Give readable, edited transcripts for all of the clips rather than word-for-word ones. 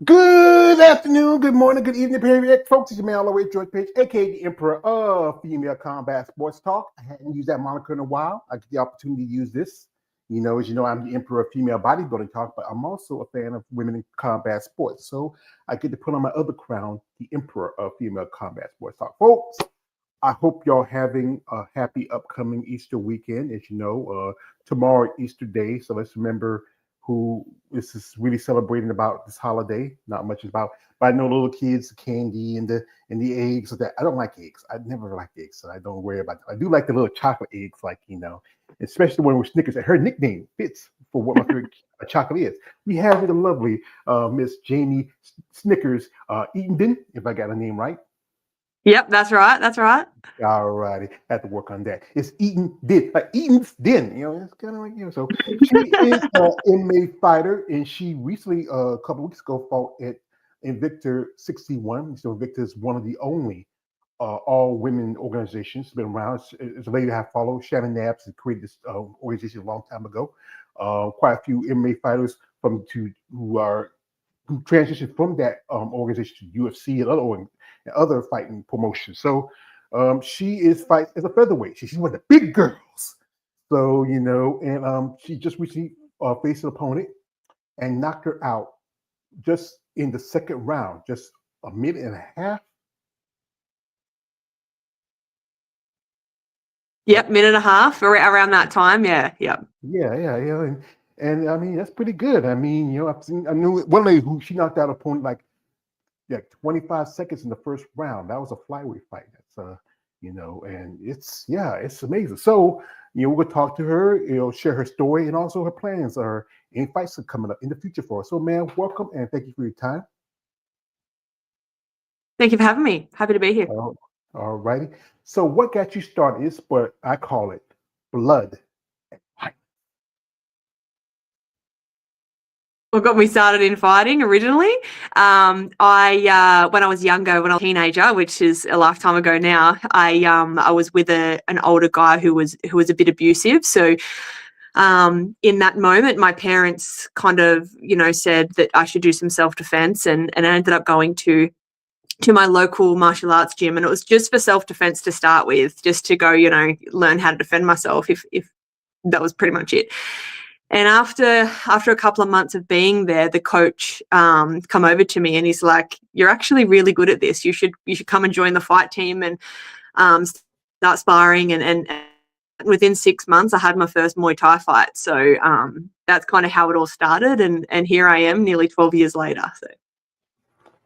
Good afternoon, good morning, good evening, period. Folks, it's your man all the way, George Page, aka the Emperor of Female Combat Sports Talk. I hadn't used that moniker in a while. I get the opportunity to use this. As you know, I'm the Emperor of Female Bodybuilding Talk, but I'm also a fan of women in combat sports. So I get to put on my other crown, the Emperor of Female Combat Sports Talk. Folks, I hope y'all having a happy upcoming Easter weekend. As you know, tomorrow Easter Day, so let's remember who this is really celebrating about this holiday. Not much about, but I know little kids, the candy and the eggs. That I don't like eggs. I never liked eggs, so I don't worry about it. I do like the little chocolate eggs, especially when we're Snickers. And her nickname fits for what my favorite chocolate is. We have the lovely Miss Jamie Snickers Edenden, if I got her name right. Yep, that's right. That's right. All righty, have to work on that. It's Eaton Din, like Eaton's Din. It's kind of like So she is an MMA fighter, and she recently, a couple weeks ago, fought at Invicta 61. So Invicta is one of the only all-women organizations. It's been around. It's a lady I have followed. Shannon Nabbs had created this organization a long time ago. Quite a few MMA fighters who transitioned from that organization to UFC and other fighting promotions. So she is fight as a featherweight. She's one of the big girls. So and she just recently faced an opponent and knocked her out just in the second round, just a minute and a half. Yep, minute and a half around that time. Yeah, yep. Yeah. And I mean that's pretty good. I mean, I knew one lady who she knocked out an opponent like 25 seconds in the first round. That was a flyweight fight. That's and it's amazing. So, we're gonna talk to her, share her story and also her plans or any fights are coming up in the future for us. So, man, welcome and thank you for your time. Thank you for having me. Happy to be here. All righty. So, what got you started? It's what I call it blood. What got me started in fighting originally? When I was younger, when I was a teenager, which is a lifetime ago now, I was with an older guy who was a bit abusive. So in that moment, my parents kind of said that I should do some self defense, and I ended up going to my local martial arts gym, and it was just for self defense to start with, just to go learn how to defend myself. If that was pretty much it. And after a couple of months of being there, the coach come over to me and he's like, "You're actually really good at this. You should come and join the fight team and start sparring." And within 6 months, I had my first Muay Thai fight. So that's kind of how it all started. And here I am, nearly 12 years later. So.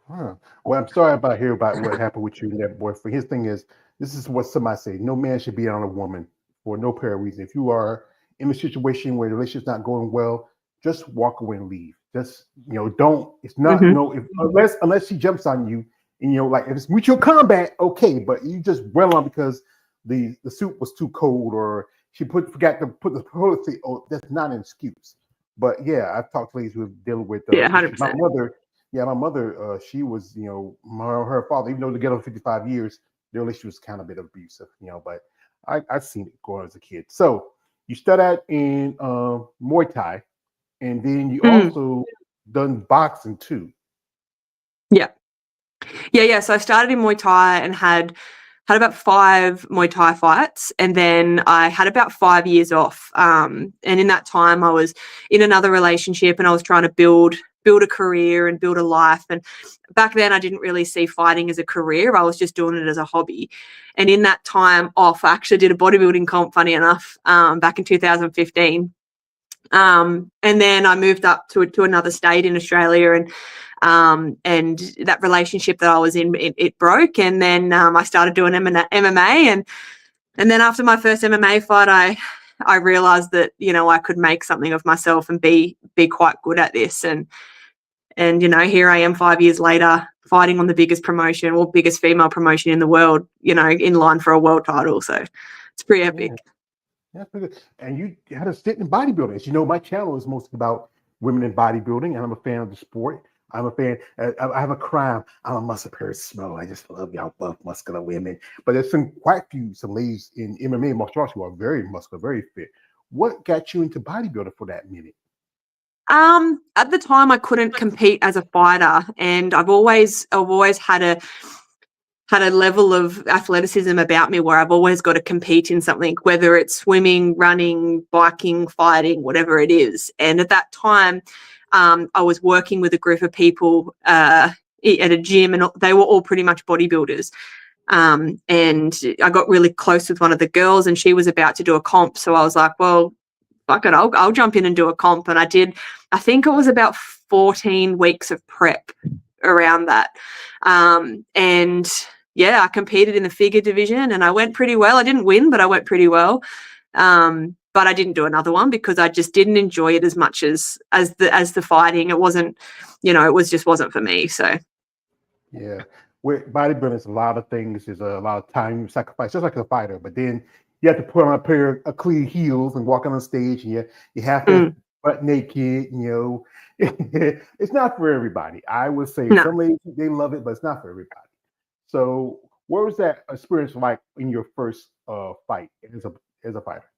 Huh. Well, I'm sorry about hear about what happened with you and that boyfriend. His thing is, this is what somebody say: no man should be on a woman for no apparent reason. If you are in a situation where the relationship's not going well, just walk away and leave. Just don't. It's not if, unless she jumps on you and like if it's mutual combat, okay. But you just run on because the soup was too cold or she forgot to put the toilet seat. Oh, that's not an excuse. But yeah, I've talked to ladies who have dealt with Yeah, my 100%. mother. Yeah, my mother, she was, her father, even though together 55 years, their relationship was kind of a bit abusive, but I've seen it growing as a kid. So you started in Muay Thai, and then you Mm. also done boxing too. Yeah. Yeah. So I started in Muay Thai and had about 5 Muay Thai fights, and then I had about 5 years off. And in that time, I was in another relationship, and I was trying to build a career and build a life. And back then, I didn't really see fighting as a career. I was just doing it as a hobby. And in that time off, I actually did a bodybuilding comp, funny enough, back in 2015. And then I moved up to another state in Australia, and that relationship that I was in, it broke. And then I started doing MMA, and then after my first MMA fight, I realized that I could make something of myself and be quite good at this. And here I am 5 years later, fighting on the biggest promotion or biggest female promotion in the world, in line for a world title. So it's pretty Yeah, epic. that's pretty good. And you had a stint in bodybuilding. As you know, my channel is mostly about women in bodybuilding, and I'm a fan of the sport. I'm a fan. I have a crime. I'm a muscle person. I just love y'all buff, muscular women. But there's some ladies in MMA martial arts who are very muscular, very fit. What got you into bodybuilding for that minute? At the time I couldn't compete as a fighter, and I've always had a level of athleticism about me where I've always got to compete in something, whether it's swimming, running, biking, fighting, whatever it is. And at that time, I was working with a group of people at a gym, and they were all pretty much bodybuilders. And I got really close with one of the girls, and she was about to do a comp. So I was like, well, fuck it, I'll jump in and do a comp. And I did, I think it was about 14 weeks of prep around that. And yeah, I competed in the figure division and I went pretty well. I didn't win, but I went pretty well. But I didn't do another one because I just didn't enjoy it as much as the fighting. It wasn't, it wasn't for me. So Yeah, with bodybuilding, it's a lot of things. There's a lot of time sacrifice, just like a fighter. But then you have to put on a pair of clean heels and walk on the stage, and you have to butt naked. It's not for everybody. I would say no. some ladies they love it, but it's not for everybody. So, what was that experience like in your first fight as a fighter?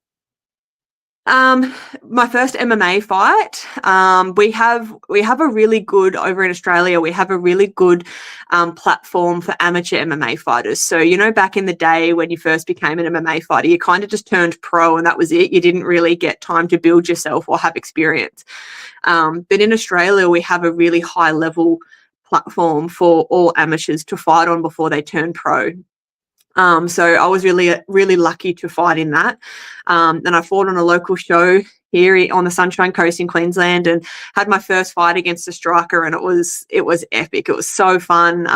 My first MMA fight, we have a really good, over in Australia, we have a really good platform for amateur MMA fighters. So, back in the day when you first became an MMA fighter, you kind of just turned pro and that was it. You didn't really get time to build yourself or have experience. But in Australia, we have a really high level platform for all amateurs to fight on before they turn pro. So I was really, really lucky to fight in that. And I fought on a local show here on the Sunshine Coast in Queensland and had my first fight against a striker, and it was epic. It was so fun.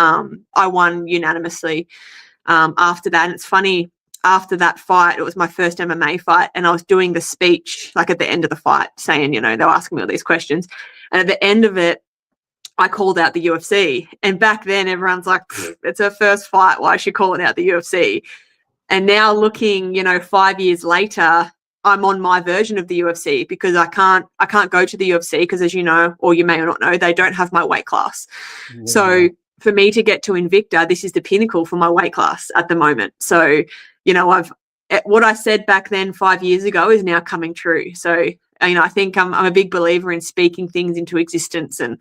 I won unanimously after that. And it's funny, after that fight, it was my first MMA fight, and I was doing the speech like at the end of the fight saying, they were asking me all these questions. And at the end of it, I called out the UFC. And back then everyone's like, it's her first fight. Why is she calling out the UFC? And now looking, 5 years later, I'm on my version of the UFC because I can't go to the UFC because, as you know, or you may or not know, they don't have my weight class. Yeah. So for me to get to Invicta, this is the pinnacle for my weight class at the moment. So, what I said back then 5 years ago is now coming true. So, I think I'm a big believer in speaking things into existence and,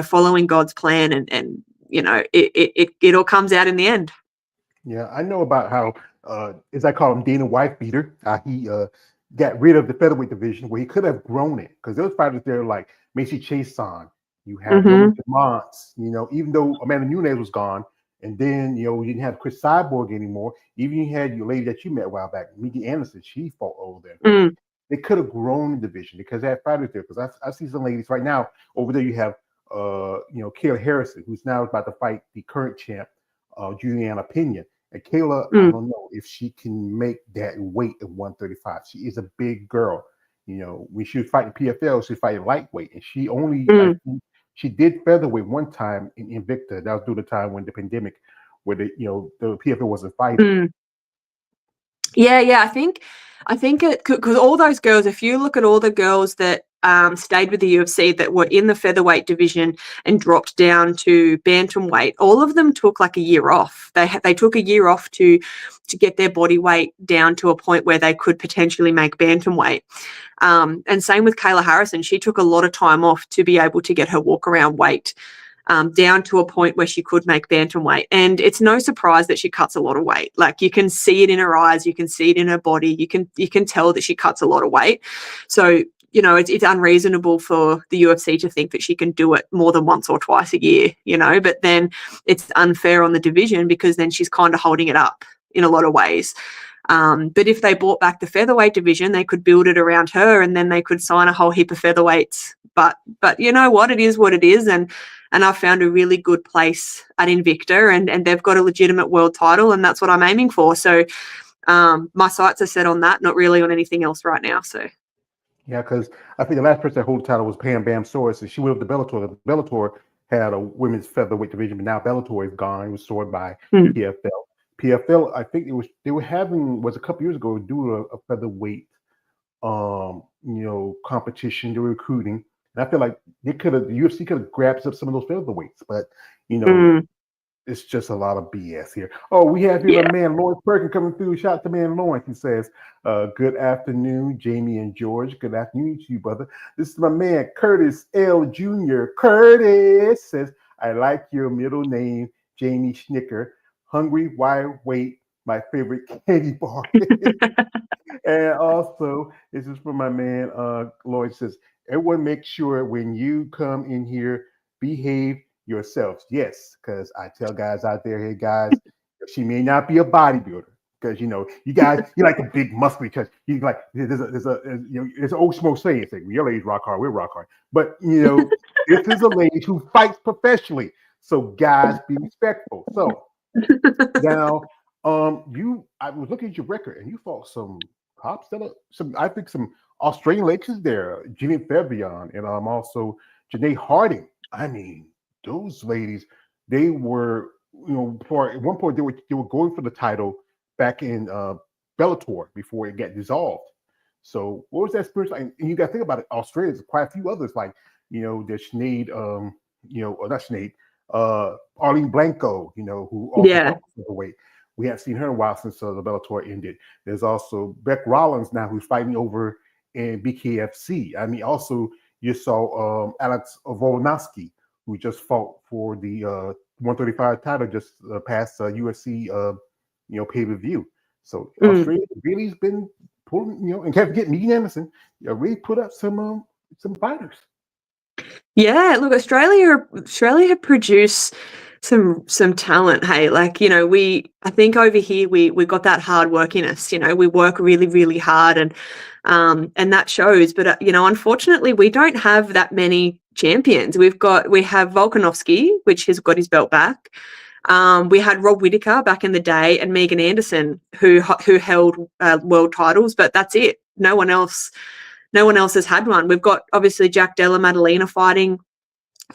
following God's plan and it all comes out in the end. Yeah, I know about how, as I call him, Dana wife beater. He got rid of the featherweight division where he could have grown it because those fighters there like Macy Chiasson, you have Nolan Demont, even though Amanda Nunes was gone, and then you didn't have Chris Cyborg anymore. Even you had your lady that you met a while back, Miki Anderson. She fought over there. They could have grown the division because they had fighters there. Because I see some ladies right now over there. You have Kayla Harrison, who's now about to fight the current champ, Juliana Pena. And Kayla, I don't know if she can make that weight at 135. She is a big girl. When she was fighting PFL, she was fighting lightweight, and she only she did featherweight one time in Invicta. That was through the time when the pandemic, where the PFL wasn't fighting. Yeah. I think it, because all those girls, if you look at all the girls that stayed with the UFC that were in the featherweight division and dropped down to bantamweight, all of them took like a year off. They took a year off to get their body weight down to a point where they could potentially make bantamweight. And same with Kayla Harrison. She took a lot of time off to be able to get her walk around weight down to a point where she could make bantamweight. And it's no surprise that she cuts a lot of weight. Like, you can see it in her eyes, you can see it in her body, you can tell that she cuts a lot of weight. So, it's unreasonable for the UFC to think that she can do it more than once or twice a year, but then it's unfair on the division because then she's kind of holding it up in a lot of ways. But if they brought back the featherweight division, they could build it around her and then they could sign a whole heap of featherweights. But you know what? It is what it is. And I've found a really good place at Invicta and they've got a legitimate world title and that's what I'm aiming for. So my sights are set on that, not really on anything else right now. So. Yeah, because I think the last person that hold the title was Pam Bam Soares, and she went up to Bellator. Bellator had a women's featherweight division, but now Bellator is gone. It was soared by PFL. PFL, I think they were having a couple years ago do a featherweight competition. They were recruiting. And I feel like the UFC could have grabbed up some of those featherweights, but it's just a lot of BS here. Oh, we have here my Yeah. man Lawrence Perkin coming through. Shout out to man Lawrence. He says, good afternoon, Jamie and George. Good afternoon to you, brother. This is my man Curtis L. Jr. Curtis says, I like your middle name, Jamie Snicker. Hungry, why wait? My favorite candy bar. And also, this is from my man Lloyd says, everyone make sure when you come in here, behave yourselves. Yes, because I tell guys out there, hey guys, she may not be a bodybuilder. Because you guys, you like the big muscly chest. You like there's an old smoke saying, your ladies rock hard, we're rock hard. But this is a lady who fights professionally. So guys, be respectful. So now, I was looking at your record, and you fought some top seller, I think some Australian ladies there, Jimmy Fabian, and also Janae Harding. I mean, those ladies, they were, for at one point they were going for the title back in Bellator before it got dissolved. So, what was that experience like? And you got to think about it. Australia's quite a few others, like there's Sinead, or not Sinead, Arlene Blanco, who also Yeah. fought weight. We haven't seen her in a while since the Bellator ended. There's also Beck Rollins now who's fighting over in BKFC. I mean, also you saw Alex Volkanovski who just fought for the 135 title just past UFC pay per view. So Australia really's been pulling, and can't forget Megan Anderson, really put up some fighters. Yeah, look, Australia produce some talent. Hey, like I think over here we got that hard workiness. We work really really hard, and that shows. But unfortunately, we don't have that many champions. We have Volkanovski, which has got his belt back. We had Rob Whittaker back in the day, and Megan Anderson, who held world titles, but that's it. No one else has had one. We've got obviously Jack Della Maddalena fighting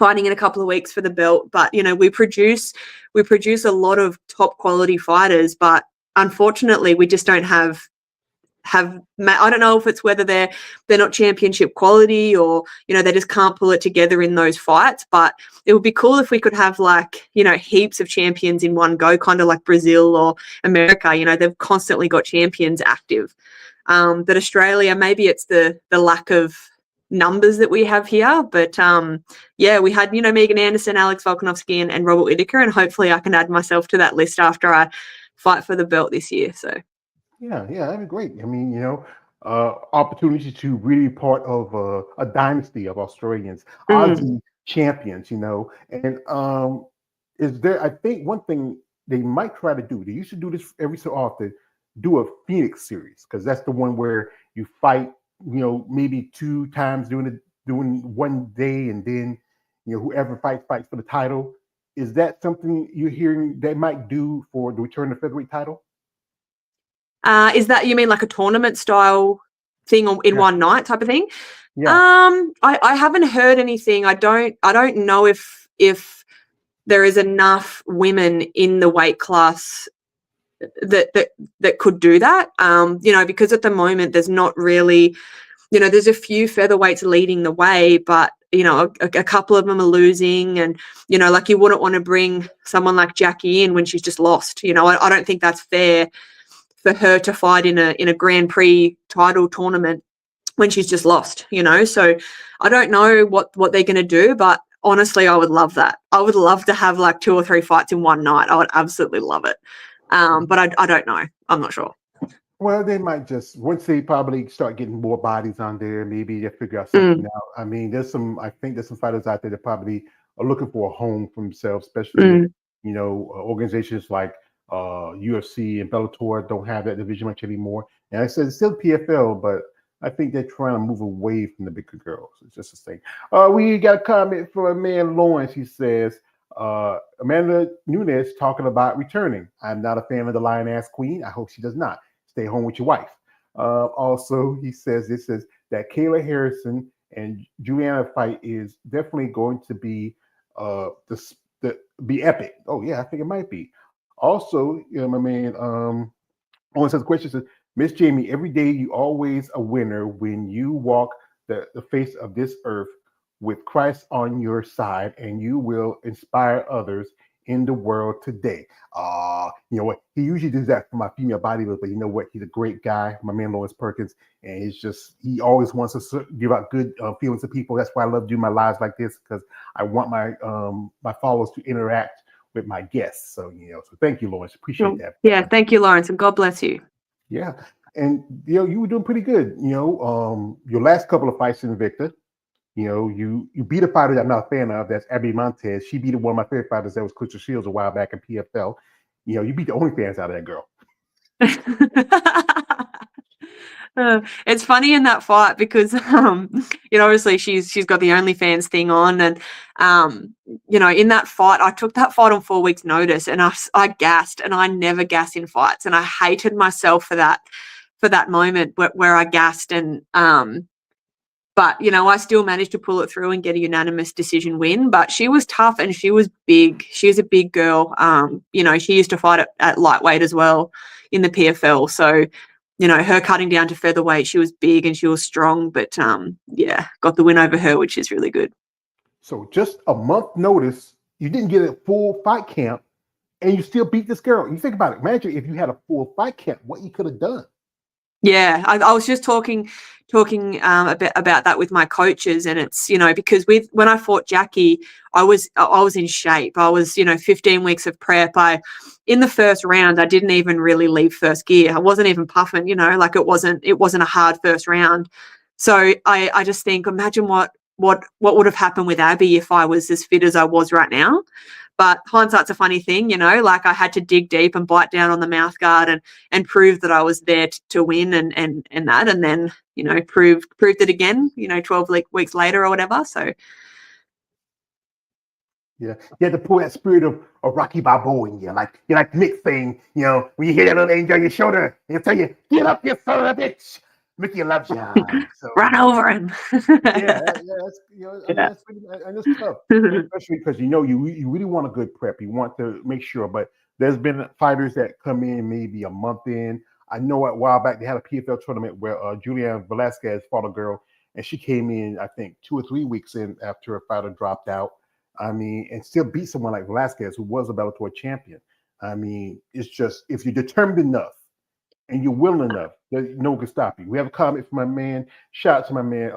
in a couple of weeks for the belt, but we produce a lot of top quality fighters, but unfortunately we just don't have I don't know if it's whether they're not championship quality or they just can't pull it together in those fights. But it would be cool if we could have heaps of champions in one go, kind of like Brazil or America. They've constantly got champions active. But Australia, maybe it's the lack of numbers that we have here. But yeah, we had Megan Anderson, Alex Volkanovski, and Robert Whittaker, and hopefully I can add myself to that list after I fight for the belt this year. So yeah, that'd be great. I mean, opportunity to really be part of a dynasty of Australians, Aussie champions. And is there? I think one thing they might try to do. They used to do this every so often. Do a Phoenix series because that's the one where you fight. Maybe 2 times doing one day, and then whoever fights for the title. Is that something you're hearing they might do for the return of the featherweight title? Is that, you mean like a tournament style thing in one night type of thing? Yeah. I haven't heard anything. I don't know if there is enough women in the weight class that could do that. Because at the moment there's not really, there's a few featherweights leading the way, but a couple of them are losing, and like you wouldn't want to bring someone like Jackie in when she's just lost. I don't think that's fair for her to fight in a Grand Prix title tournament when she's just lost. So I don't know what they're going to do, but honestly, I would love that. I would love to have like 2 or 3 fights in one night. I would absolutely love it. But I don't know. I'm not sure. Well, they might just once they probably start getting more bodies on there, maybe they figure out something out. I mean, I think there's some fighters out there that probably are looking for a home for themselves, especially organizations like UFC and Bellator don't have that division much anymore. And I said it's still PFL, but I think they're trying to move away from the bigger girls. It's just a thing. We got a comment from a man Lawrence. He says, Amanda Nunes talking about returning. I'm not a fan of the Lion-Ass Queen. I hope she does not. Stay home with your wife. Also, he says that Kayla Harrison and Juliana fight is definitely going to be be epic. Oh yeah, I think it might be. Also, my man Owen says, question says, Miss Jamie, every day you always a winner when you walk the face of this earth with Christ on your side, and you will inspire others in the world today. You know what? He usually does that for my female bodybuilders, but you know what? He's a great guy, my man Lawrence Perkins, and it's just he always wants to give out good feelings to people. That's why I love doing my lives like this because I want my followers to interact with my guests. So so thank you, Lawrence. Appreciate that. Yeah, thank you, Lawrence, and God bless you. Yeah, and you were doing pretty good. Your last couple of fights in Invicta. You beat a fighter that I'm not a fan of. That's Abby Montez. She beat one of my favorite fighters that was Clarissa Shields a while back in PFL. You beat the only fans out of that girl. It's funny in that fight because obviously she's got the OnlyFans thing on, and in that fight I took that fight on 4 weeks notice, and I gassed, and I never gas in fights, and I hated myself for that moment where I gassed, and but I still managed to pull it through and get a unanimous decision win. But she was tough and she was big. She was a big girl. She used to fight at lightweight as well in the PFL, so her cutting down to featherweight, she was big and she was strong, but got the win over her, which is really good. So just a month notice, you didn't get a full fight camp, and you still beat this girl. You think about it. Imagine if you had a full fight camp, what you could have done. Yeah, I was just talking a bit about that with my coaches, and it's because when I fought Jackie, I was in shape. I was 15 weeks of prep. In the first round, I didn't even really leave first gear. I wasn't even puffing. Like it wasn't a hard first round. So I just think, imagine what would have happened with Abby if I was as fit as I was right now. But hindsight's a funny thing, like I had to dig deep and bite down on the mouth guard and prove that I was there to win and that, and then, proved it again, 12 weeks later or whatever. So. Yeah, you had to pull that spirit of Rocky Balboa in you, like Nick saying, when you hear that little angel on your shoulder, he'll tell you, "Get up, you son of a bitch." Mickey loves you. So, run over him. That's that's tough, especially because you really want a good prep. You want to make sure, but there's been fighters that come in maybe a month in. I know a while back they had a PFL tournament where Julianne Velasquez fought a girl, and she came in I think 2 or 3 weeks in after a fighter dropped out. And still beat someone like Velasquez, who was a Bellator champion. It's just if you're determined enough and you're willing enough, no one can stop you. We have a comment from my man. Shout out to my man,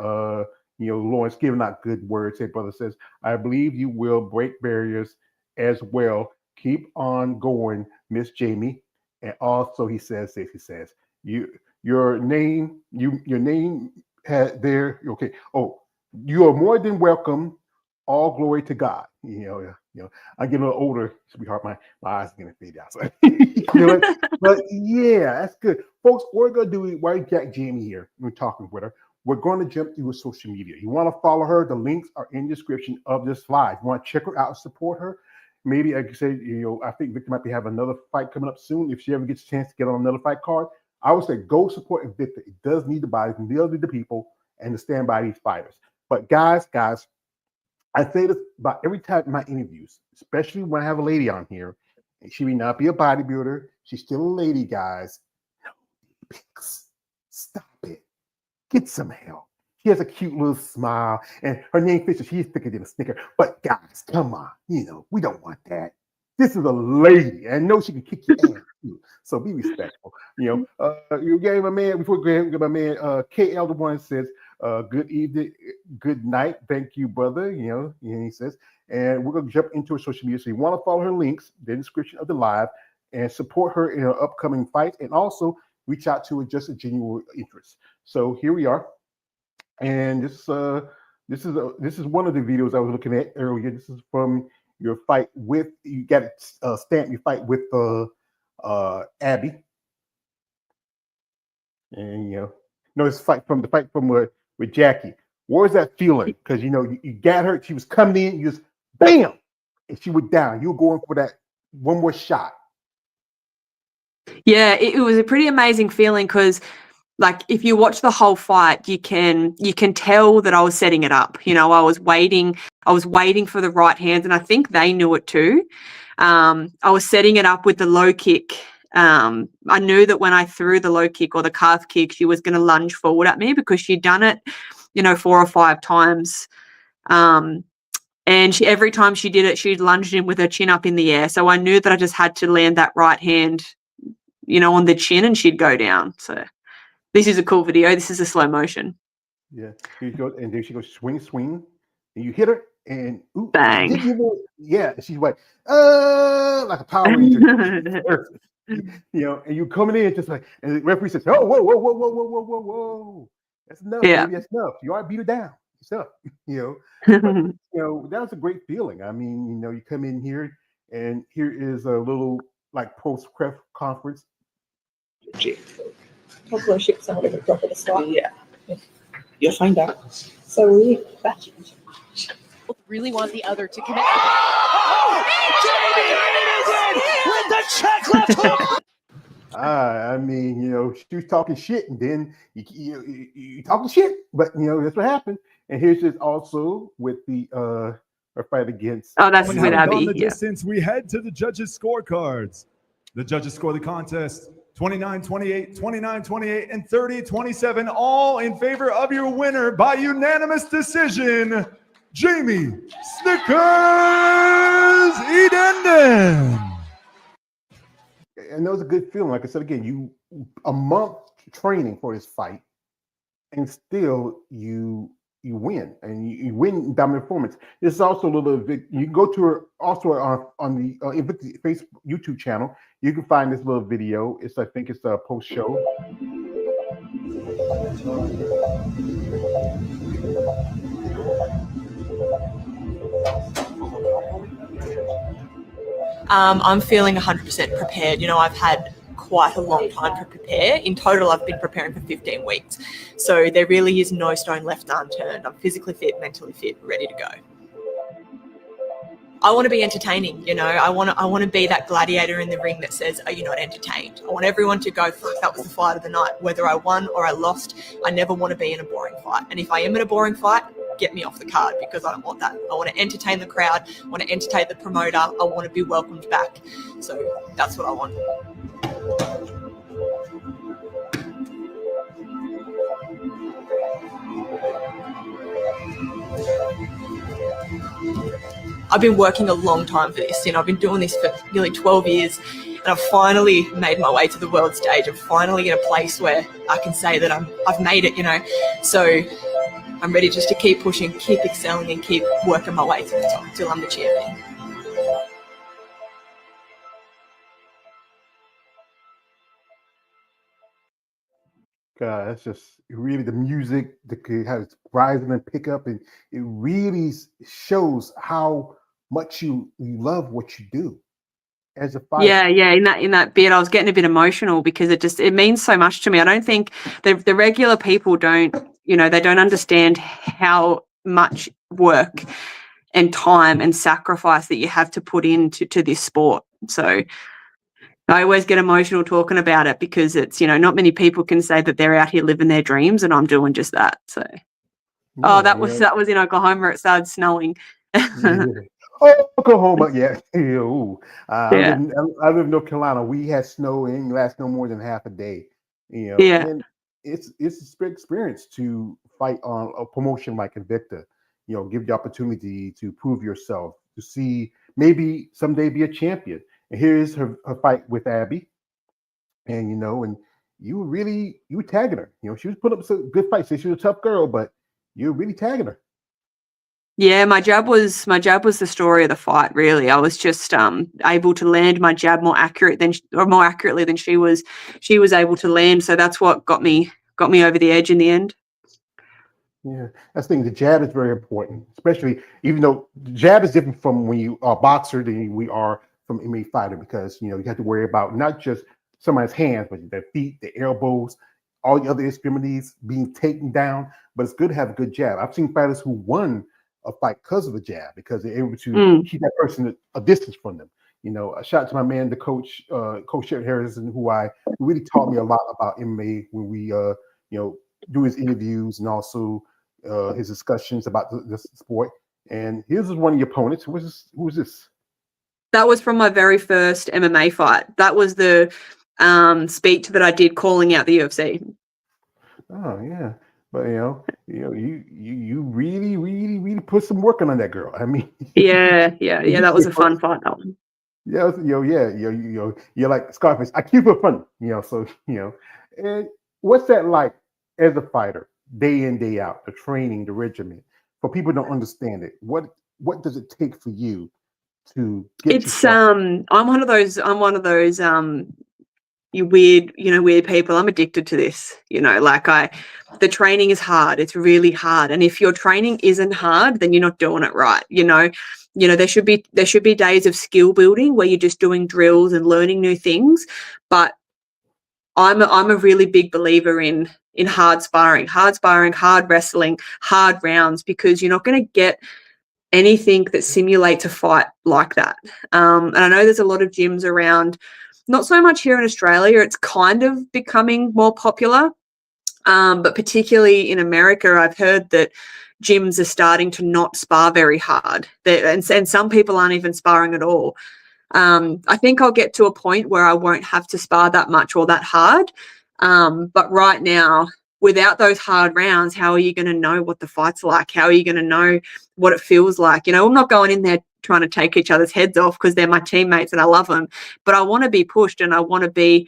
Lawrence, giving out good words. Hey, brother says, I believe you will break barriers as well. Keep on going, Miss Jamie. And also, he says, your name had there. Okay. Oh, you are more than welcome. All glory to God. I get a little older, sweetheart. My eyes are gonna fade out. So, but yeah, that's good, folks. What we're gonna do while Jack Jamie here, we're talking with her. We're going to jump through her social media. You want to follow her? The links are in the description of this slide. You want to check her out and support her? Maybe, like I said, I think Victor might be having another fight coming up soon. If she ever gets a chance to get on another fight card, I would say go support Victor. It does need the bodies, and does need the people, and to stand by these fighters. But guys. I say this about every time in my interviews, especially when I have a lady on here, and she may not be a bodybuilder. She's still a lady, guys. No, stop it. Get some help. She has a cute little smile, and her name Fisher. She's thicker than a Snicker. But guys, come on. We don't want that. This is a lady, and I know she can kick your ass too. So be respectful. You gave my man before my man KL the one says, good evening, good night. Thank you, brother. And he says, and we're gonna jump into her social media. So you want to follow her links, the description of the live, and support her in her upcoming fight, and also reach out to her just a genuine interest. So here we are, and this is one of the videos I was looking at earlier. This is from your fight with you got to stamp your fight with Abby, and it's fight from with Jackie. What was that feeling? Because you got her, she was coming in, you just bam, and she went down. You were going for that one more shot. Yeah, it was a pretty amazing feeling because, like, if you watch the whole fight, you can tell that I was setting it up. I was waiting for the right hands, and I think they knew it too. I was setting it up with the low kick. I knew that when I threw the low kick or the calf kick, she was going to lunge forward at me because she'd done it, 4 or 5 times And every time she did it, she lunged in with her chin up in the air. So I knew that I just had to land that right hand, on the chin, and she'd go down. So this is a cool video. This is a slow motion. Yeah. Here you go, and then she goes swing, swing, and you hit her, and ooh, Bang. she's like a Power Ranger. And you coming in just like, and the referee says, "Oh, whoa, whoa, whoa, whoa, whoa, whoa, whoa, whoa, that's enough, baby, that's enough. You ought to beat her down, yourself." But that was a great feeling. I mean, you come in here, and here is a little like post press conference. Hopefully, ship someone to drop it a start. Yeah, you'll find out. So we really want the other to connect. With the check left hook. I mean, she was talking shit, and then you talking shit, but that's what happened. And here's just also with the her fight against. Oh, that's with Abby. On the distance, we head to the judges' scorecards. The judges score the contest 29-28, 29-28, and 30-27, all in favor of your winner by unanimous decision, Jamie Snickers Edenden. And that was a good feeling. Like I said again, a month training for this fight, and still you win, and you win dominant performance. This is also a little bit. You can go to her also on the Facebook YouTube channel. You can find this little video. I think it's a post show. I'm feeling 100% prepared. I've had quite a long time to prepare. In total, I've been preparing for 15 weeks. So there really is no stone left unturned. I'm physically fit, mentally fit, ready to go. I want to be entertaining, I want to be that gladiator in the ring that says, "Are you not entertained?" I want everyone to go, "Fuck, that was the fight of the night." Whether I won or I lost, I never want to be in a boring fight. And if I am in a boring fight, get me off the card, because I don't want that. I want to entertain the crowd. I want to entertain the promoter. I want to be welcomed back. So that's what I want. I've been working a long time for this, I've been doing this for nearly 12 years, and I've finally made my way to the world stage. I'm finally in a place where I can say that I've made it, So I'm ready just to keep pushing, keep excelling, and keep working my way to the top till I'm the champion. God, that's just really the music, how it's rising and pick up, and it really shows how much you love what you do as a fighter. Yeah. In that bit, I was getting a bit emotional because it means so much to me. I don't think the regular people don't understand how much work and time and sacrifice that you have to put into this sport. So I always get emotional talking about it because it's, not many people can say that they're out here living their dreams, and I'm doing just that. So, that was in Oklahoma. It started snowing. Yeah. Oh, Oklahoma, yeah. I live in North Carolina. We had snow, and it lasted no more than half a day. Yeah. And it's a experience to fight on a promotion like Invicta. Give the opportunity to prove yourself, to see maybe someday be a champion. And here's her fight with Abby, and you were tagging her. She was putting up some good fights. She was a tough girl, but you were really tagging her. Yeah, my jab was the story of the fight. Really, I was just able to land my jab more accurately than she was able to land. So that's what got me over the edge in the end. Yeah, that's the thing. The jab is very important, especially even though the jab is different from when you are a boxer than we are from MMA fighter, because you have to worry about not just somebody's hands, but their feet, their elbows, all the other extremities being taken down. But it's good to have a good jab. I've seen fighters who won a fight because of a jab, because they're able to keep that person a distance from them. A shout out to my man, the coach, Coach Sherry Harrison, who really taught me a lot about MMA when we do his interviews and also his discussions about the sport. And here's one of your opponents. Who was this? That was from my very first MMA fight. That was the speech that I did calling out the UFC. Oh yeah, But you really, really, really put some work on that girl. I mean, Yeah. you That was a said fun first, fight, that one. yeah, you're like Scarface. I keep it funny, So and what's that like as a fighter, day in, day out, the training, the regimen? For people who don't understand it, what does it take for you to get It's yourself? I'm one of those you weird people. I'm addicted to this. The training is hard. It's really hard. And if your training isn't hard, then you're not doing it right. There should be days of skill building where you're just doing drills and learning new things. But I'm a really big believer in hard sparring, hard wrestling, hard rounds, because you're not going to get anything that simulates a fight like that. And I know there's a lot of gyms around, not so much here in Australia. It's kind of becoming more popular, but particularly in America, I've heard that gyms are starting to not spar very hard, and some people aren't even sparring at all. I think I'll get to a point where I won't have to spar that much or that hard. But right now, without those hard rounds, how are you going to know what the fight's like? How are you going to know what it feels like? I'm not going in there trying to take each other's heads off because they're my teammates and I love them. But I want to be pushed, and I want to be,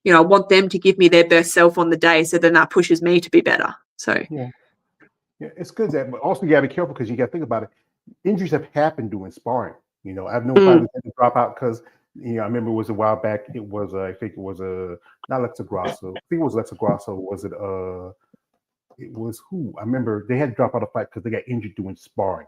I want them to give me their best self on the day. So then that pushes me to be better. So Yeah, it's good that, but also you got to be careful because you got to think about it. Injuries have happened doing sparring. I've known fighters had to drop out because I remember it was a while back. It was I think it was not Lexa Grasso. I think it was Lexa Grasso. Was it It was who? I remember they had to drop out of fight because they got injured doing sparring.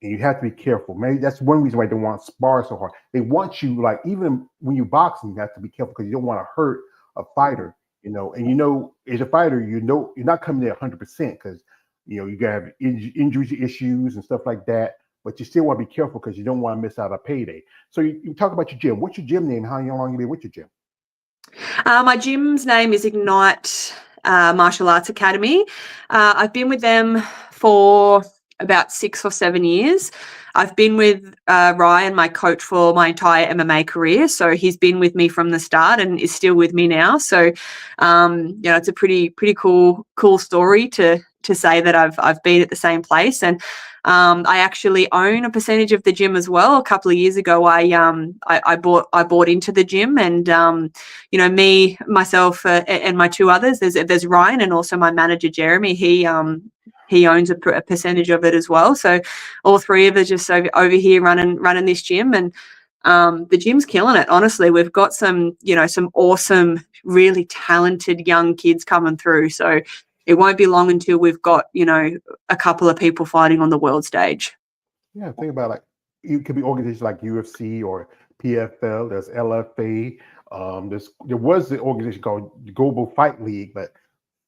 And you have to be careful. Maybe that's one reason why they want spar so hard. They want you, like, even when you're boxing, you have to be careful because you don't want to hurt a fighter. And as a fighter, you're not coming there 100% because you gotta have injuries issues and stuff like that. But you still want to be careful because you don't want to miss out on payday. So you talk about your gym. What's your gym name? How long you been with your gym? my gym's name is Ignite Martial Arts Academy. I've been with them for about 6 or 7 years. I've been with Ryan, my coach, for my entire MMA career. So he's been with me from the start and is still with me now. So, it's a pretty cool story to say that I've been at the same place. And I actually own a percentage of the gym as well. A couple of years ago, I bought into the gym, and me, myself, and my two others. There's Ryan and also my manager Jeremy. He owns a percentage of it as well. So all three of us just over here running this gym, and the gym's killing it. Honestly, we've got some awesome, really talented young kids coming through. So it won't be long until we've got, a couple of people fighting on the world stage. Yeah, think about like it could be organizations like UFC or PFL. There's LFA. There was the organization called the Global Fight League, but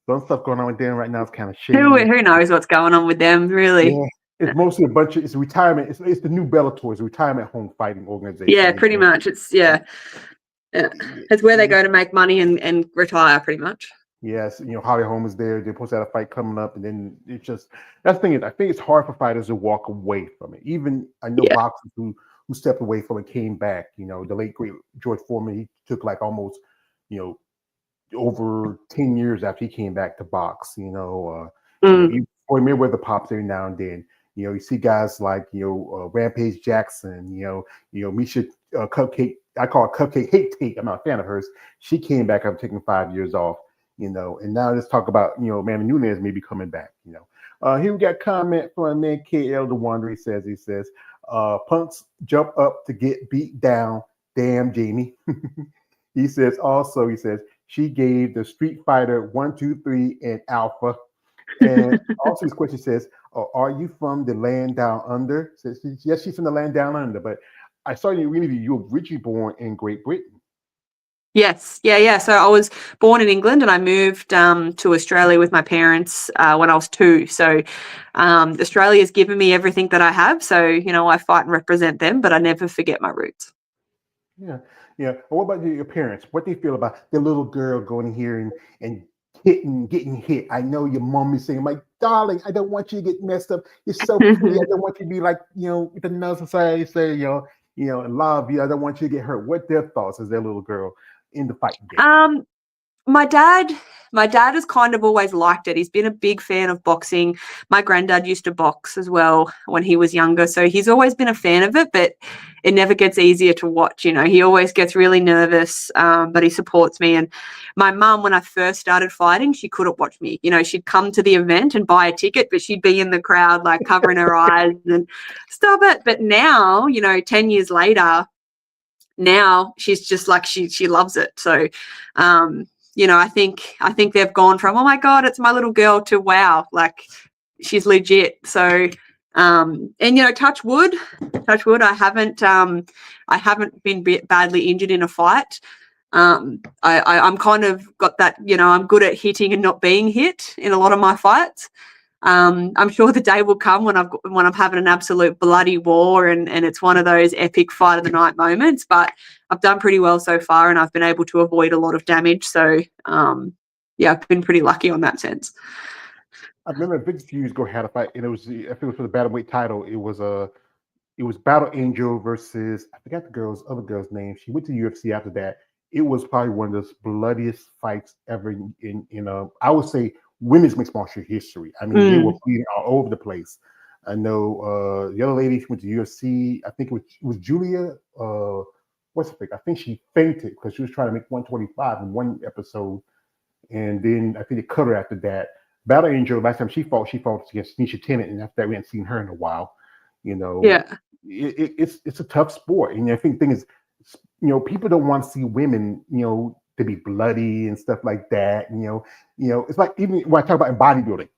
some stuff going on with them right now is kind of shady. Who knows what's going on with them, really? Yeah, it's mostly a bunch of it's retirement. It's the new Bellator. It's a retirement home fighting organization. Yeah, pretty much. It's it's where they go to make money and retire, pretty much. Yes, Holly Holm is there. They're supposed to have a fight coming up, and then it's just that's the thing is I think it's hard for fighters to walk away from it. Even I know boxers who stepped away from it came back. The late great George Foreman, he took like almost over 10 years after he came back to box. Floyd Mayweather pops every now and then. You see guys like Rampage Jackson. Misha Cupcake. I call her Cupcake Hate Tate. I'm not a fan of hers. She came back after taking 5 years off. And now let's talk about Manny Nunez maybe coming back. Here we got comment from a man KL the Wonder. He says, punks jump up to get beat down. Damn, Jamie. He says she gave the Street Fighter 1, 2, 3 and Alpha. And also his question says, are you from the land down under? Says yes, she's from the land down under. But I saw you interview. You were originally born in Great Britain. Yes. Yeah. So I was born in England and I moved to Australia with my parents when I was 2. So Australia's given me everything that I have. So, I fight and represent them, but I never forget my roots. Yeah. What about your parents? What do you feel about the little girl going here and getting hit? I know your mom is saying, my darling, I don't want you to get messed up. You're so pretty. I don't want you to be like, the Nuns Society say, love you. I don't want you to get hurt. What their thoughts as their little girl in the fight game? My dad has kind of always liked it. He's been a big fan of boxing. My granddad used to box as well when he was younger, so he's always been a fan of it, but it never gets easier to watch. You know, he always gets really nervous, but he supports me. And my mum, when I first started fighting, she couldn't watch me. You know, she'd come to the event and buy a ticket, but she'd be in the crowd, like covering her eyes and stop it. But now, you know, 10 years later, now she's just like, she loves it. So, you know, I think they've gone from, oh my God, it's my little girl, to wow, like she's legit. So, and you know, touch wood, I haven't been badly injured in a fight. I'm kind of got that, you know, I'm good at hitting and not being hit in a lot of my fights. I'm sure the day will come when I'm having an absolute bloody war and it's one of those epic fight of the night moments, but I've done pretty well so far and I've been able to avoid a lot of damage. So, yeah, I've been pretty lucky on that sense. I remember a few years ago had a fight, and it was, if it was for the bantamweight title, it was Battle Angel versus, I forgot the other girl's name. She went to UFC after that. It was probably one of the bloodiest fights ever in I would say, women's mixed martial arts history. I mean, they were bleeding all over the place. I know the other lady, she went to UFC. I think it was Julia. What's the thing? I think she fainted because she was trying to make 125 in one episode, and then I think they cut her after that. Battle Angel, last time she fought against Nisha Tennant, and after that we hadn't seen her in a while. You know, yeah, it's a tough sport, and I think the thing is, you know, people don't want to see women, you know, to be bloody and stuff like that. You know, it's like, even when I talk about in bodybuilding,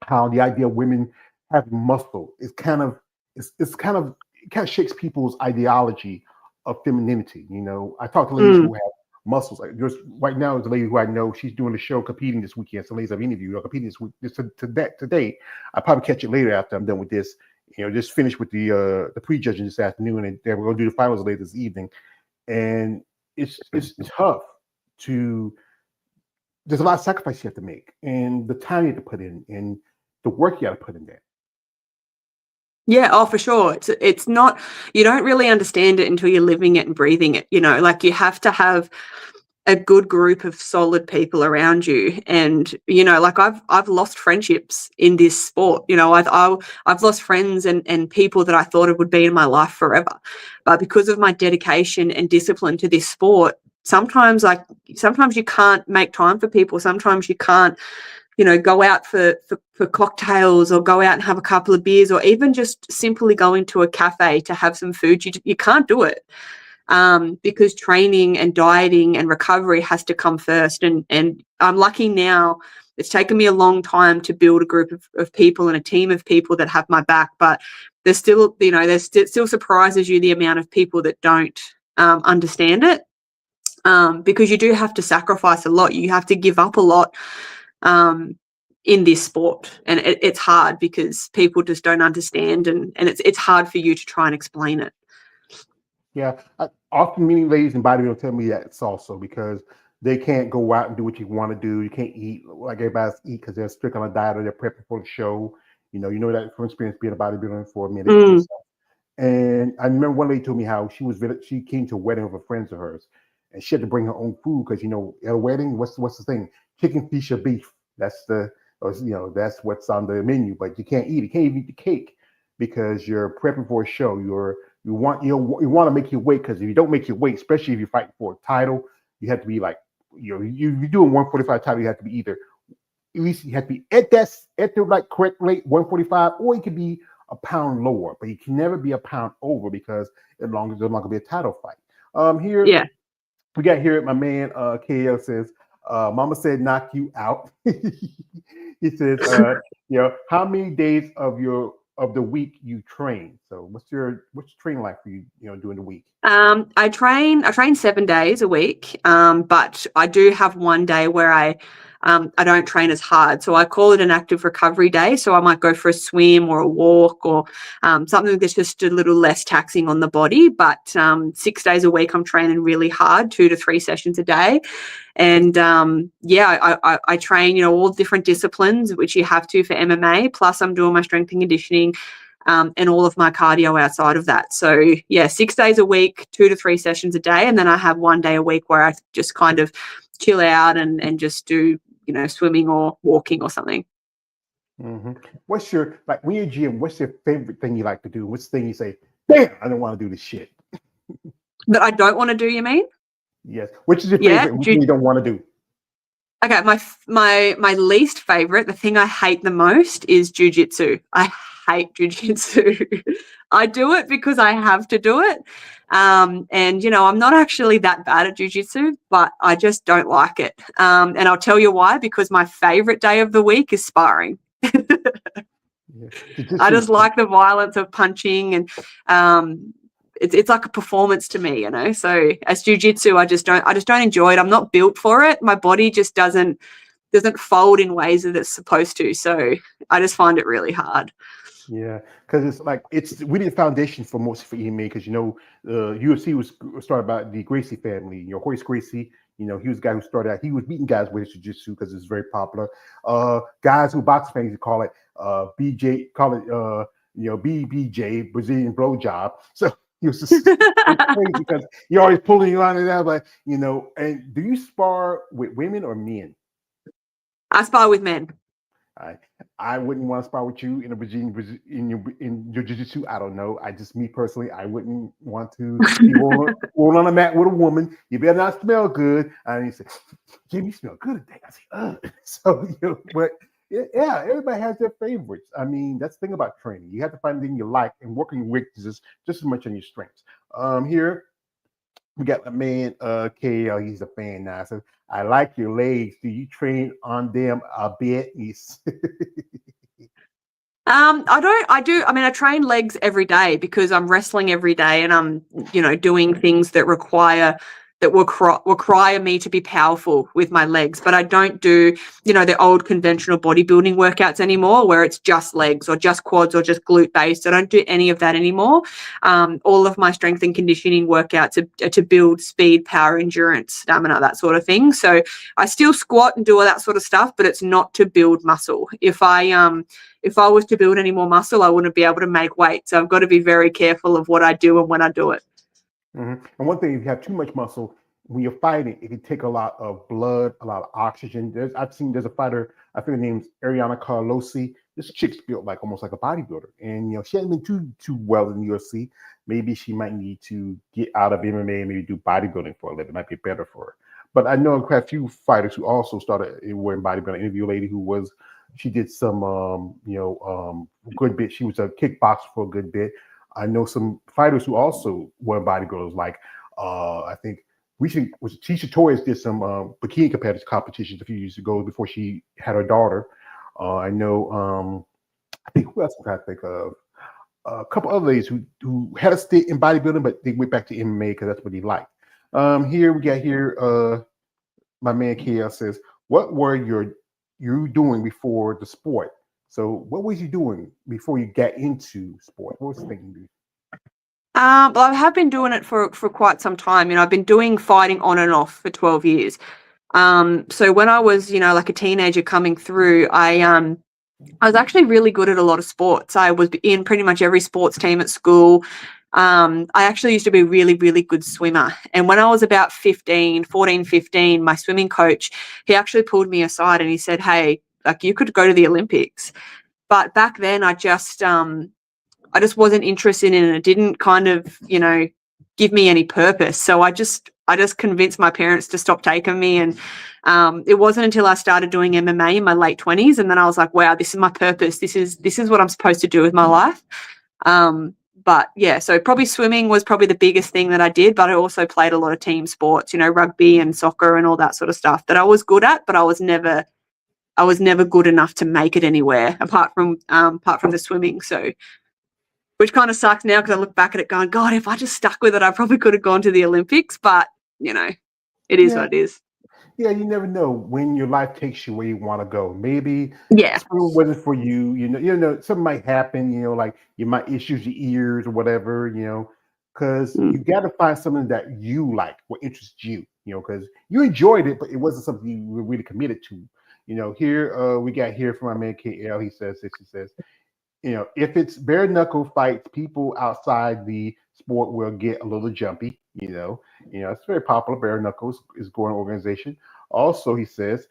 how the idea of women having muscle is kind of it shakes people's ideology of femininity. You know, I talk to ladies who have muscles. Like there's right now is a lady who I know, she's doing a show competing this weekend. Some ladies I've interviewed are competing this week. Today. I'll probably catch it later after I'm done with this. You know, just finished with the pre-judging this afternoon, and we're gonna do the finals later this evening. And it's tough to. There's a lot of sacrifice you have to make, and the time you have to put in, and the work you got to put in there. Yeah, oh, for sure. It's not, you don't really understand it until you're living it and breathing it. You know, like you have to have a good group of solid people around you, and you know, like I've lost friendships in this sport. You know, I've lost friends and people that I thought it would be in my life forever, but because of my dedication and discipline to this sport, sometimes you can't make time for people. Sometimes you can't, you know, go out for cocktails or go out and have a couple of beers, or even just simply go into a cafe to have some food. You can't do it. Because training and dieting and recovery has to come first. And I'm lucky now. It's taken me a long time to build a group of people and a team of people that have my back, but there's still, you know, still surprises you the amount of people that don't understand it, because you do have to sacrifice a lot. You have to give up a lot in this sport, and it's hard because people just don't understand, and it's hard for you to try and explain it. Yeah, often many ladies in bodybuilding tell me that it's also because they can't go out and do what you want to do. You can't eat like everybody else eat because they're strict on a diet or they're prepping for the show. You know that from experience being a bodybuilder for a minute. And I remember one lady told me how she came to a wedding of a friend of hers, and she had to bring her own food because, you know, at a wedding, what's the thing? Chicken, fish, or beef. That's that's what's on the menu, but you can't eat it. You can't even eat the cake because you're prepping for a show. You want to make your weight, because if you don't make your weight, especially if you're fighting for a title, you have to be like, you doing 145 title, you have to be either, at least you have to be at the like correct weight 145, or you could be a pound lower, but you can never be a pound over because as long as there's not gonna be a title fight. Here, yeah, we got here my man KL says, Mama said knock you out. He says, you know, how many days of the week you train? So what's your training like for you, you know, during the week? I train 7 days a week, but I do have one day where I don't train as hard. So I call it an active recovery day. So I might go for a swim or a walk or something that's just a little less taxing on the body. But 6 days a week, I'm training really hard, 2 to 3 sessions a day. And I train, you know, all different disciplines, which you have to for MMA. Plus I'm doing my strength and conditioning and all of my cardio outside of that. So yeah, 6 days a week, 2 to 3 sessions a day. And then I have one day a week where I just kind of chill out and just do, swimming or walking or something. Mm-hmm. What's your, like, when you're in gym, what's your favorite thing you like to do? What's the thing you say, damn, I don't want to do this shit? That I don't want to do, you mean? Yes. Which is your Yeah. favorite? Which you don't want to do? Okay, my least favorite, the thing I hate the most is jujitsu. I hate jujitsu. I do it because I have to do it. And I'm not actually that bad at jujitsu, but I just don't like it. And I'll tell you why, because my favorite day of the week is sparring. Yeah. I just like the violence of punching, and it's like a performance to me, So as jiu-jitsu, I just don't enjoy it. I'm not built for it. My body just doesn't fold in ways that it's supposed to. So I just find it really hard. Yeah, because it's like we did foundation for most for EMA because UFC was started by the Gracie family. Horace Gracie. He was the guy who started out. He was beating guys with jiu-jitsu because it's very popular. Guys who box fans call it BJ, call it BBJ, Brazilian blowjob. So he was just crazy because you're always pulling you on and out, like And do you spar with women or men? I spar with men. I wouldn't want to spar with you in a Brazilian in your jiu-jitsu. I don't know. Me personally, I wouldn't want to be rolling on a mat with a woman. You better not smell good. And he said, "Jim, you smell good today." I say, "Ugh." So but yeah, everybody has their favorites. I mean, that's the thing about training. You have to find the thing you like and working with just as much on your strengths. Here we got my man KL. He's a fan now. So I like your legs. Do you train on them a bit? I train legs every day because I'm wrestling every day and I'm, doing things that require me to be powerful with my legs. But I don't do, the old conventional bodybuilding workouts anymore where it's just legs or just quads or just glute based. I don't do any of that anymore. All of my strength and conditioning workouts are to build speed, power, endurance, stamina, that sort of thing. So I still squat and do all that sort of stuff, but it's not to build muscle. If I was to build any more muscle, I wouldn't be able to make weight. So I've got to be very careful of what I do and when I do it. Mm-hmm. And one thing, if you have too much muscle, when you're fighting, it can take a lot of blood, a lot of oxygen. There's a fighter, I think her name's Ariana Carlosi. This chick's built almost like a bodybuilder. And, she hasn't been too well in the UFC. Maybe she might need to get out of MMA and maybe do bodybuilding for a living. It might be better for her. But I know quite a few fighters who also started wearing bodybuilding. I interviewed a lady she did some, good bit. She was a kickboxer for a good bit. I know some fighters who also were bodybuilders, I think Tisha Torres did some bikini competitions a few years ago before she had her daughter. I know, I think who else I'm trying to think of? A couple other ladies who had a stint in bodybuilding, but they went back to MMA because that's what he liked. Here we got my man KL says, what were you doing before the sport? So what was you doing before you got into sport? What was the thing you did? Well, I have been doing it for quite some time. I've been doing fighting on and off for 12 years. So when I was, like a teenager coming through, I was actually really good at a lot of sports. I was in pretty much every sports team at school. I actually used to be a really, really good swimmer. And when I was about 14, 15, my swimming coach, he actually pulled me aside and he said, "Hey, you could go to the Olympics." But back then I just wasn't interested in it. It didn't kind of, give me any purpose. So I just convinced my parents to stop taking me. And it wasn't until I started doing MMA in my late 20s. And then I was like, wow, this is my purpose. This is what I'm supposed to do with my life. But yeah, so probably swimming was probably the biggest thing that I did, but I also played a lot of team sports, rugby and soccer and all that sort of stuff that I was good at, but I was never good enough to make it anywhere apart from the swimming. So, which kind of sucks now because I look back at it going, God, if I just stuck with it, I probably could have gone to the Olympics. But it is what it is. Yeah, you never know when your life takes you where you want to go. Maybe sport wasn't for you. Something might happen. Like you might issues your ears or whatever. Because you got to find something that you like, what interests you. Because you enjoyed it, but it wasn't something you were really committed to. Here we got here from my man KL. He says this. He says, if it's bare knuckle fights, people outside the sport will get a little jumpy. It's very popular. Bare knuckles is a growing organization. Also, he says,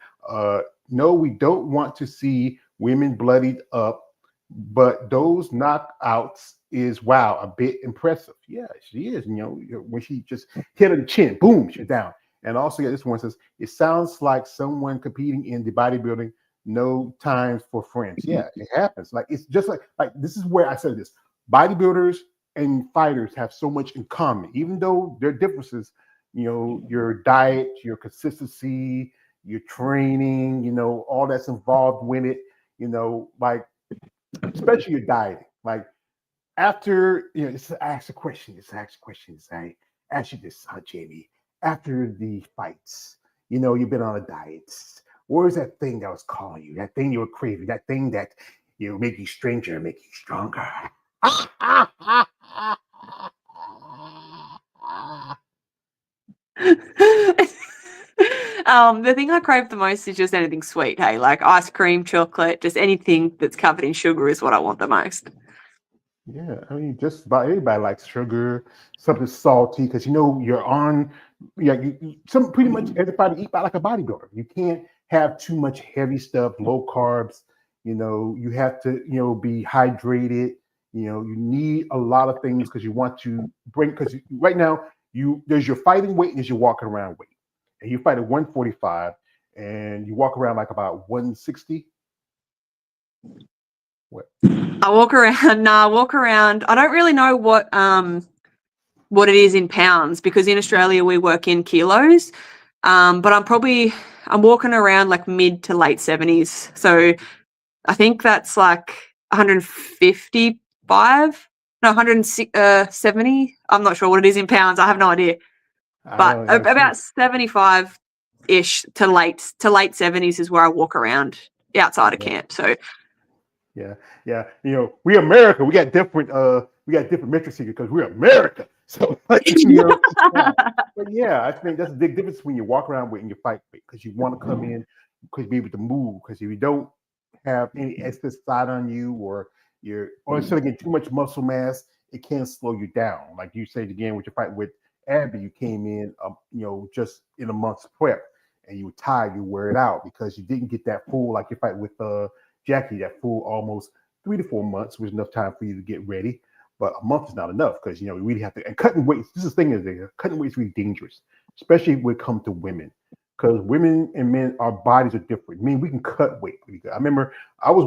no, we don't want to see women bloodied up, but those knockouts is wow, a bit impressive. Yeah, she is. When she just hit her in the chin, boom, she's down. And also, yeah, this one says it sounds like someone competing in the bodybuilding. No time for friends. Yeah, it happens. Like it's just like this is where I said this. Bodybuilders and fighters have so much in common, even though there are differences. Your diet, your consistency, your training. All that's involved with it. Like especially your dieting. Like after just ask a question. I ask you this, Jamie. After the fights, you've been on a diet. Where's that thing that was calling you? That thing you were craving? That thing that make you stranger, make you stronger? The thing I crave the most is just anything sweet. Hey, like ice cream, chocolate, just anything that's covered in sugar is what I want the most. Yeah, I mean, just about everybody likes sugar, something salty, because you're on. Some pretty much everybody eat like a bodybuilder. You can't have too much heavy stuff, low carbs. You have to be hydrated. You need a lot of things because you want to bring. Because right now there's your fighting weight and there's your walking around weight, and you fight at 145, and you walk around like about 160. What? I walk around. I don't really know what it is in pounds because in Australia we work in kilos. But I'm walking around like mid to late 70s. So I think that's like 155, no, 170. I'm not sure what it is in pounds. I have no idea. But about 75-ish to late 70s is where I walk around outside of camp. So yeah. We America, we got different metrics here because we're America. So but yeah, I think that's a big difference when you walk around weight and you fight weight because you want to come in because you be able to move because if you don't have any excess fat on you or instead of getting too much muscle mass, it can slow you down. Like you said again with your fight with Abby, you came in just in a month's prep and you were tired, you wear it out because you didn't get that full like your fight with Jackie, that full almost 3 to 4 months was enough time for you to get ready. But a month is not enough because we really have to. And cutting weights, this is the thing is cutting weights is really dangerous, especially when it comes to women, because women and men, our bodies are different. I mean, we can cut weight pretty good. I remember I was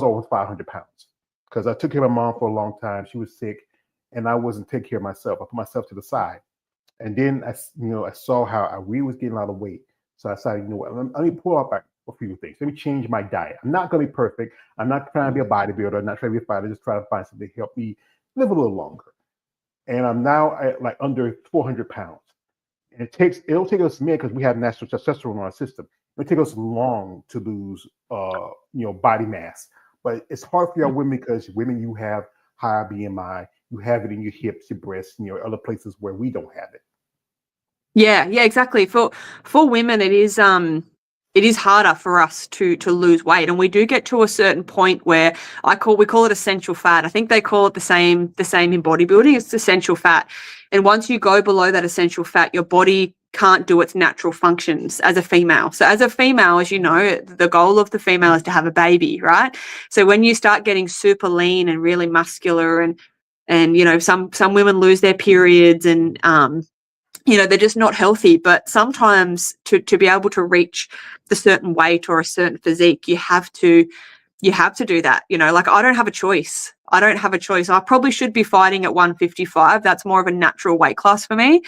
over 500 pounds because I took care of my mom for a long time. She was sick, and I wasn't taking care of myself. I put myself to the side, and then I saw how I really was getting a lot of weight. So I decided, what? Let me pull up a few things. Let me change my diet. I'm not going to be perfect. I'm not trying to be a bodybuilder. I'm not trying to be a fighter. Just trying to find something to help me live a little longer. And I'm now at like under 400 pounds. And it'll take us men because we have natural testosterone in our system. It'll take us long to lose body mass. But it's hard for y'all women because women, you have higher BMI, you have it in your hips, your breasts, other places where we don't have it. Yeah, exactly. For women it is harder for us to lose weight, and we do get to a certain point where we call it essential fat. I think they call it the same in bodybuilding. It's essential fat, and once you go below that essential fat, your body can't do its natural functions as a female. So as a female, as you know, the goal of the female is to have a baby, right? So when you start getting super lean and really muscular, and some women lose their periods and they're just not healthy. But sometimes to be able to reach the certain weight or a certain physique, you have to do that. Like I don't have a choice. I probably should be fighting at 155. That's more of a natural weight class for me.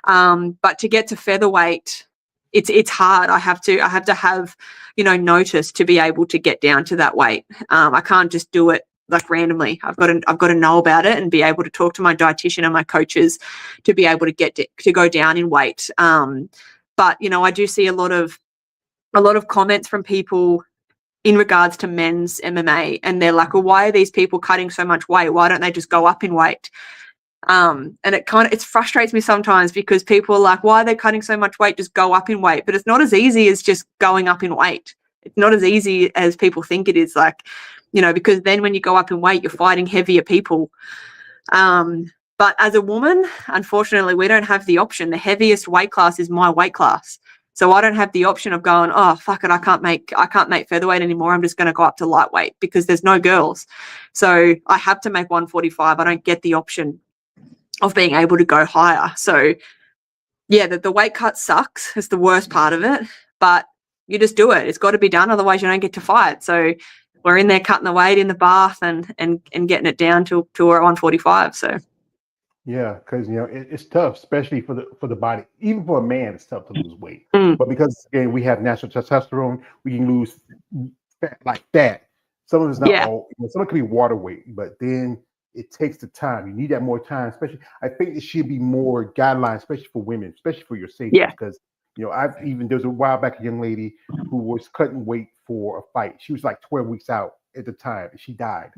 But to get to featherweight, it's hard. I have to have notice to be able to get down to that weight. I can't just do it like randomly. I've got to know about it and be able to talk to my dietitian and my coaches to be able to get to go down in weight. But I do see a lot of comments from people in regards to men's MMA, and they're like, well, why are these people cutting so much weight? Why don't they just go up in weight? And it frustrates me sometimes because people are like, why are they cutting so much weight? Just go up in weight. But it's not as easy as just going up in weight. It's not as easy as people think it is. Like, because then when you go up in weight, you're fighting heavier people. But as a woman, unfortunately, we don't have the option. The heaviest weight class is my weight class. So I don't have the option of going, oh fuck it, I can't make featherweight anymore. I'm just going to go up to lightweight because there's no girls. So I have to make 145. I don't get the option of being able to go higher. So yeah, the weight cut sucks. It's the worst part of it, but you just do it. It's got to be done. Otherwise you don't get to fight. So we're in there cutting the weight in the bath and getting it down to 145. So yeah, because it's tough, especially for the body. Even for a man, it's tough to lose weight. Mm. But because again we have natural testosterone, we can lose fat like that. Some of it's not all. Some of it can be water weight, but then it takes the time. You need that more time. Especially, I think there should be more guidelines, especially for women, especially for your safety. Yeah. Because there was a while back a young lady who was cutting weight for a fight. She was like 12 weeks out at the time, and she died.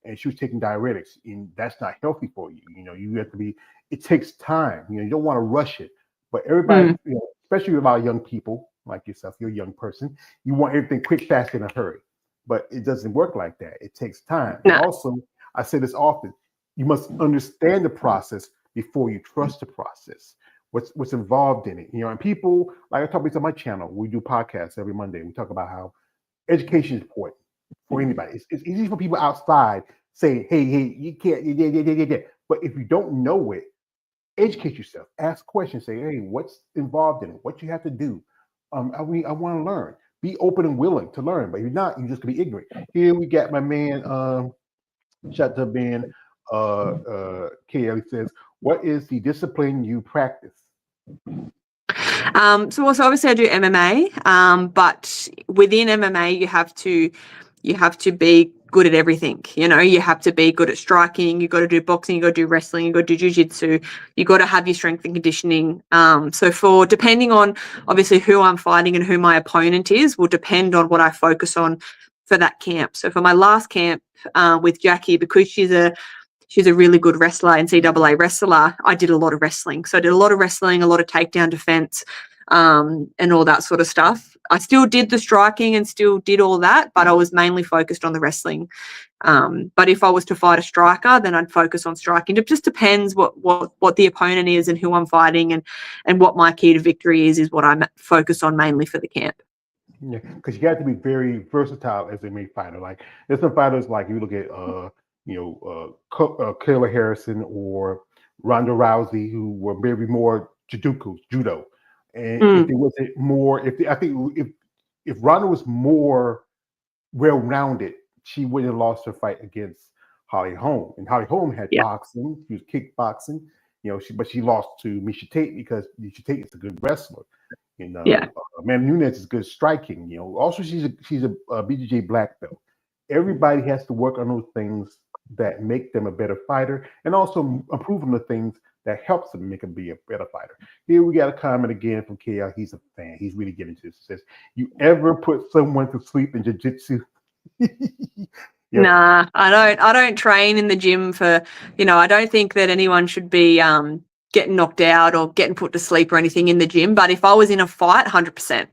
And she was taking diuretics, and that's not healthy for you. You have to be. It takes time. You don't want to rush it. But everybody, especially with our young people like yourself, you're a young person. You want everything quick, fast, in a hurry. But it doesn't work like that. It takes time. No. And also, I say this often: you must understand the process before you trust the process. What's involved in it? And people, like I talk about on my channel, we do podcasts every Monday. We talk about how education is important for anybody. It's easy for people outside saying, hey, you can't, yeah. But if you don't know it, educate yourself. Ask questions. Say, hey, what's involved in it? What you have to do? I want to learn. Be open and willing to learn. But if you're not, you're just gonna be ignorant. Here we got my man, shout out to Ben. Kelly says, what is the discipline you practice? So obviously I do MMA, but within MMA you have to be good at everything. You have to be good at striking. You got to do boxing. You got to do wrestling. You got to do jiu-jitsu. You got to have your strength and conditioning. So depending on obviously who I'm fighting and who my opponent is, will depend on what I focus on for that camp. So for my last camp with Jackie, because she's a really good wrestler, NCAA wrestler, I did a lot of wrestling. So I did a lot of wrestling, a lot of takedown defense, and all that sort of stuff. I still did the striking and still did all that, but I was mainly focused on the wrestling. But if I was to fight a striker, then I'd focus on striking. It just depends what the opponent is and who I'm fighting, and what my key to victory is what I'm focused on mainly for the camp. Yeah, because you got to be very versatile as a MMA fighter. Like there's some fighters like you look at Kayla Harrison or Ronda Rousey, who were maybe more judo. And if it wasn't more, if Ronda was more well-rounded, she wouldn't have lost her fight against Holly Holm. And Holly Holm had boxing, she was kickboxing, but she lost to Miesha Tate because Miesha Tate is a good wrestler. Man Nunes is good striking. Also she's a BJJ black belt. Everybody has to work on those things that make them a better fighter, and also improve on the things that helps them make them be a better fighter. Here we got a comment again from KL. He's a fan. He's really getting to this. He says, "You ever put someone to sleep in jiu-jitsu?" Nah, I don't train in the gym for. I don't think that anyone should be getting knocked out or getting put to sleep or anything in the gym. But if I was in a fight, 100%.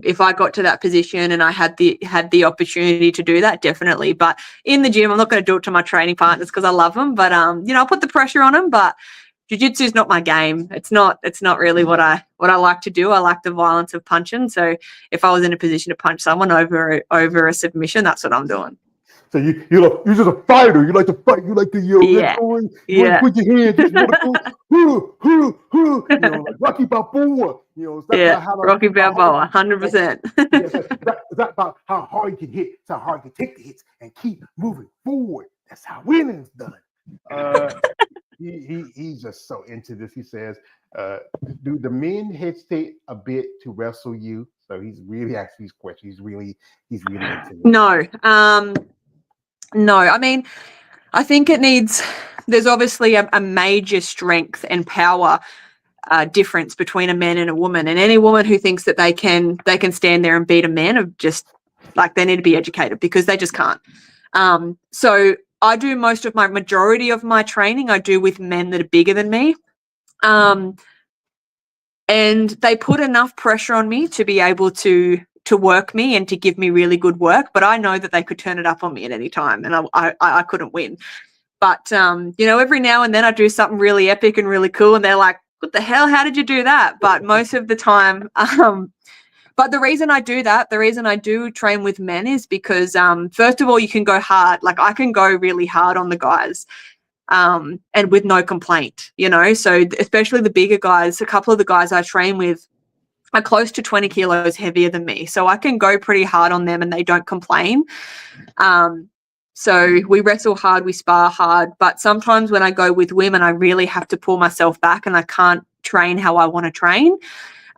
If I got to that position and I had the opportunity to do that, definitely. But in the gym, I'm not going to do it to my training partners because I love them. But I'll put the pressure on them. But jiu-jitsu is not my game. It's not really what I like to do. I like the violence of punching. So if I was in a position to punch someone over a submission, that's what I'm doing. So you're just a fighter. You like to fight. You like to you want to put your hands. You want to go, like Rocky Balboa. Rocky Balboa, 100%. It's not about how hard you can hit. It's how hard you can take the hits and keep moving forward. That's how winning is done. He's just so into this. He says, "Do the men hesitate a bit to wrestle you?" So he's really asking these questions. He's really into it. No, I mean, I think there's obviously a major strength and power difference between a man and a woman. And any woman who thinks that they can stand there and beat a man, of just like, they need to be educated, because they just can't. So I do majority of my training I do with men that are bigger than me. And they put enough pressure on me to be able to work me and to give me really good work, but I know that they could turn it up on me at any time, and I couldn't win. But every now and then I do something really epic and really cool, and they're like, what the hell? How did you do that? But most of the time, but the reason I do that, the reason I do train with men is because, first of all, you can go hard. Like I can go really hard on the guys, and with no complaint, you know. So especially the bigger guys, a couple of the guys I train with are close to 20 kilos heavier than me. So I can go pretty hard on them and they don't complain. So we wrestle hard, we spar hard, but sometimes when I go with women, I really have to pull myself back and I can't train how I want to train.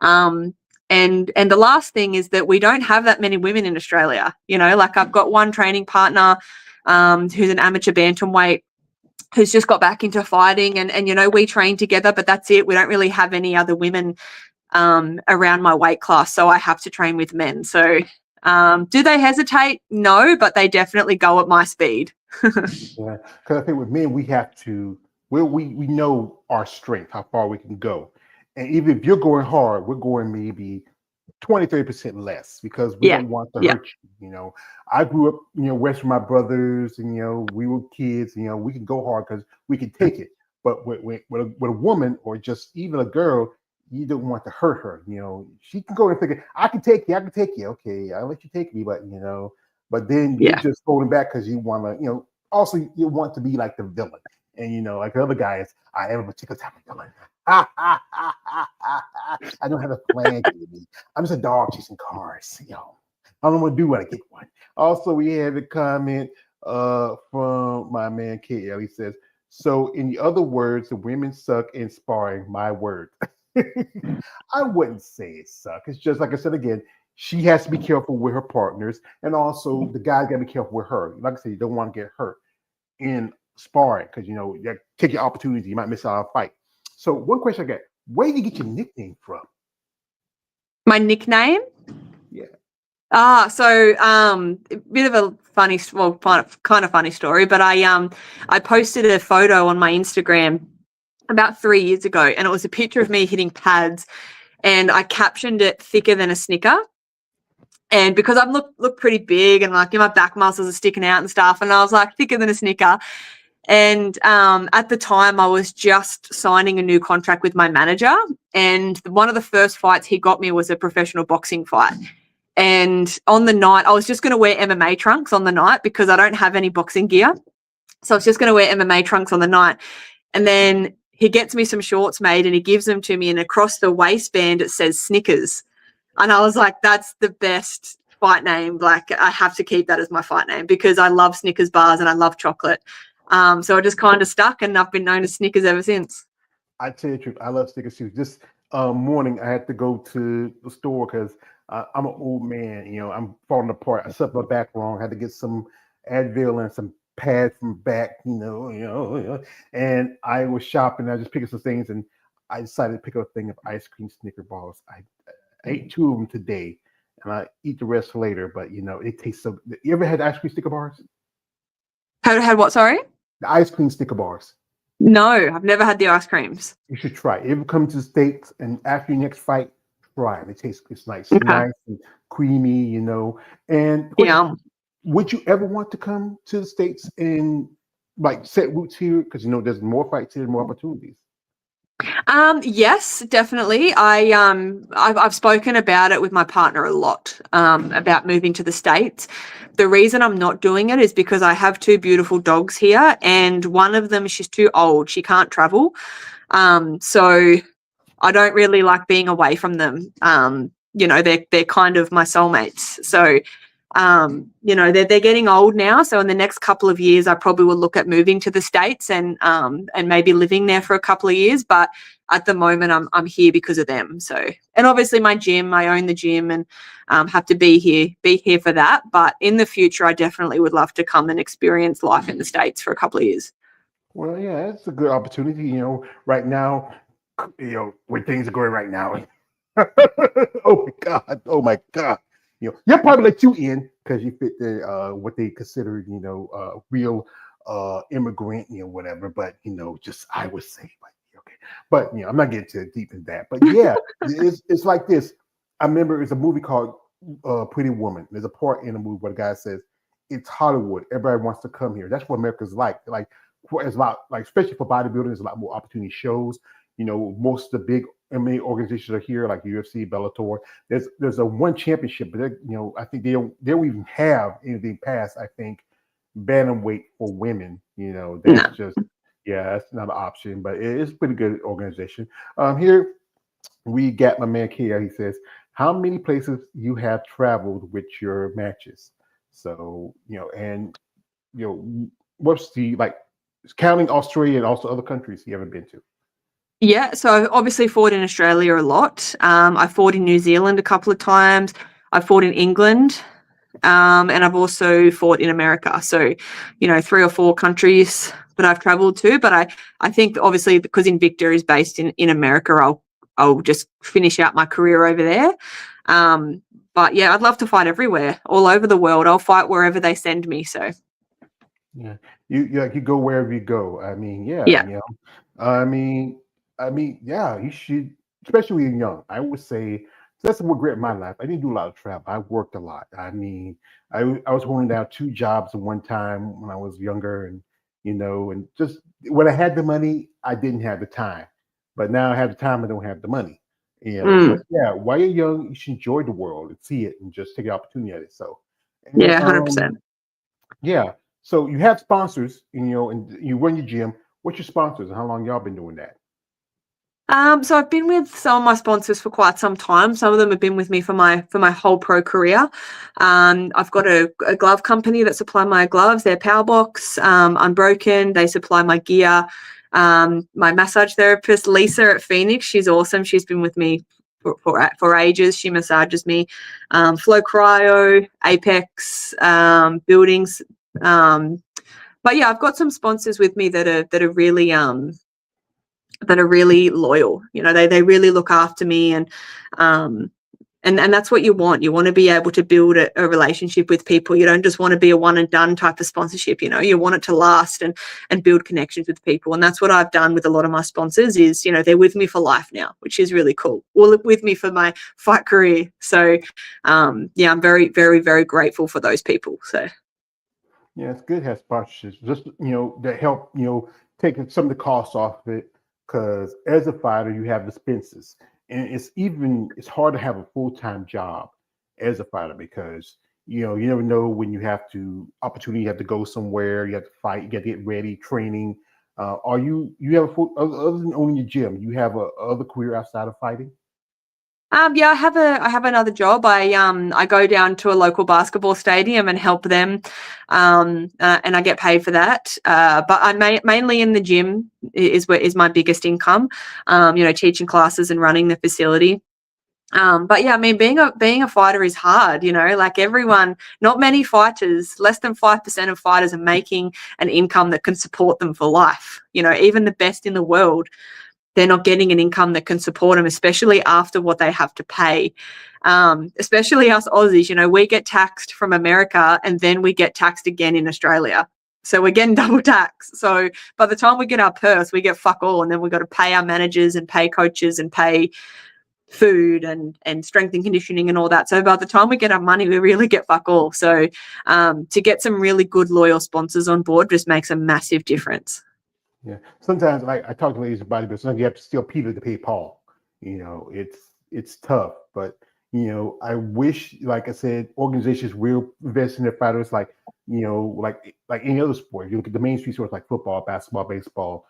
And the last thing is that we don't have that many women in Australia. You know, like I've got one training partner who's an amateur bantamweight who's just got back into fighting, and you know, we train together, but that's it. We don't really have any other women around my weight class, so I have to train with men. So do they hesitate? No, but they definitely go at my speed. Yeah, because I think with men we have to. We know our strength, how far we can go, and even if you're going hard, we're going maybe 20-30% less because we don't want to hurt you. You know, I grew up, you know, west with my brothers, and you know, we were kids. You know, we can go hard because we can take it. But with a woman or just even a girl, you don't want to hurt her. You know, she can go and think, I can take you. Okay, I'll let you take me, but you know, but then you're just holding back because you want to, you know, also you want to be like the villain. And you know, like the other guys, I am a particular type of villain. I don't have a plan, baby. I'm just a dog chasing cars. You know, I don't want to do when I get one. Also, we have a comment from my man KL. He says, "So, in the other words, the women suck in sparring. My word." I wouldn't say it suck. It's just like I said again. She has to be careful with her partners, and also the guys got to be careful with her. Like I said, you don't want to get hurt in sparring because you know you take your opportunity. You might miss out on a fight. So one question I got: where did you get your nickname from? My nickname? Yeah. So a bit of a funny, well, kind of funny story, but I posted a photo on my Instagram about 3 years ago, and it was a picture of me hitting pads, and I captioned it "thicker than a Snicker." And because I look pretty big and like my back muscles are sticking out and stuff, and I was like thicker than a Snicker. And at the time, I was just signing a new contract with my manager, and one of the first fights he got me was a professional boxing fight. And on the night, I was just going to wear MMA trunks on the night because I don't have any boxing gear. So I was just going to wear MMA trunks on the night. And then he gets me some shorts made and he gives them to me, and across the waistband it says Snickers. And I was like, that's the best fight name. Like, I have to keep that as my fight name because I love Snickers bars and I love chocolate. So I just kind of stuck, and I've been known as Snickers ever since. I tell you the truth, I love Snickers too. This morning I had to go to the store because I'm an old man. You know, I'm falling apart. I slept my back wrong. I had to get some Advil and some pads from back. You know. And I was shopping. I just picked up some things, and I decided to pick up a thing of ice cream Snicker bars. I ate 2 of them today, and I eat the rest later. But you know, it tastes so. You ever had ice cream Snicker bars? Had what? Sorry. The ice cream Snicker bars. No, I've never had the ice creams. You should try it. If you come to the States and after your next fight, try it. It's nice, Okay. nice and creamy, you know. And would you ever want to come to the States and like set roots here? Because you know there's more fights here, more opportunities. Yes, definitely. I've spoken about it with my partner a lot, about moving to the States. The reason I'm not doing it is because I have 2 beautiful dogs here, and one of them, she's too old. She can't travel. So I don't really like being away from them. You know, they're kind of my soulmates. So you know, they're getting old now. So in the next couple of years, I probably will look at moving to the States and maybe living there for a couple of years. But at the moment, I'm here because of them. So, and obviously my gym, I own the gym and have to be here for that. But in the future, I definitely would love to come and experience life in the States for a couple of years. Well, yeah, it's a good opportunity. You know, right now, you know, where things are going right now. Oh my God. You know, they'll probably let you in because you fit the what they consider, you know, real immigrant, you know, whatever. But you know, just I would say, but okay. But you know, I'm not getting too deep in that. But yeah, it's like this. I remember it's a movie called Pretty Woman. There's a part in the movie where the guy says, "It's Hollywood. Everybody wants to come here." That's what America's like. Like it's a lot, like especially for bodybuilding, there's a lot more opportunity shows. most of the big MMA organizations are here, like UFC, Bellator. There's a one championship, but I think they don't even have anything past, I think, bantamweight for women. That's just that's not an option, but it is a pretty good organization. Here we got my man Kia. He says, "How many places you have traveled with your matches?" So what's the counting Australia and also other countries you haven't been to? Yeah, so I've obviously fought in Australia a lot. I fought in New Zealand a couple of times. I fought in England, and I've also fought in America. So, 3 or 4 countries that I've travelled to. But I think obviously because Invicta is based in America, I'll just finish out my career over there. But yeah, I'd love to fight everywhere, all over the world. I'll fight wherever they send me. So Yeah, you go wherever you go. I mean, yeah. yeah, you should, especially when you're young. I would say that's what regret in my life. I didn't do a lot of travel. I worked a lot. I mean, I was holding down 2 jobs at one time when I was younger, and and just when I had the money, I didn't have the time. But now I have the time, I don't have the money. But yeah, while you're young, you should enjoy the world and see it, and just take the opportunity at it. So, and Yeah, 100%. yeah. So you have sponsors, and you run your gym. What's your sponsors, and how long y'all been doing that? So I've been with some of my sponsors for quite some time. Some of them have been with me for my whole pro career. I've got a glove company that supply my gloves. They're Powerbox, Unbroken. They supply my gear. My massage therapist, Lisa at Phoenix, she's awesome. She's been with me for ages. She massages me. Flow Cryo, Apex, Buildings. But yeah, I've got some sponsors with me that are really loyal. They really look after me, and that's what you want. You want to be able to build a relationship with people. You don't just want to be a one and done type of sponsorship. You want it to last and build connections with people. And that's what I've done with a lot of my sponsors is, they're with me for life now, which is really cool. Well, with me for my fight career. So yeah, I'm very, very, very grateful for those people. So Yeah, it's good to have sponsorships, just that help taking some of the costs off of it. Because as a fighter, you have expenses, and it's hard to have a full-time job as a fighter because you never know when you have opportunity. You have to go somewhere, you have to fight, you got to get ready, training. Are you have a full other than owning your gym? You have a other career outside of fighting? yeah, I have another job. I go down to a local basketball stadium and help them, and I get paid for that. But I'm mainly in the gym is my biggest income. Teaching classes and running the facility. But yeah, I mean, being a fighter is hard. Like everyone, not many fighters, less than 5% of fighters are making an income that can support them for life. Even the best in the world, they're not getting an income that can support them, especially after what they have to pay. Especially us Aussies, we get taxed from America and then we get taxed again in Australia. So we're getting double tax. So by the time we get our purse, we get fuck all. And then we've got to pay our managers and pay coaches and pay food and strength and conditioning and all that. So by the time we get our money, we really get fuck all. So to get some really good, loyal sponsors on board just makes a massive difference. Yeah. Sometimes, like I talk to ladies about it, but sometimes you have to steal Peter to pay Paul. It's tough, but I wish, like I said, organizations will invest in their fighters, like like any other sport. If you look at the mainstream sports like football, basketball, baseball.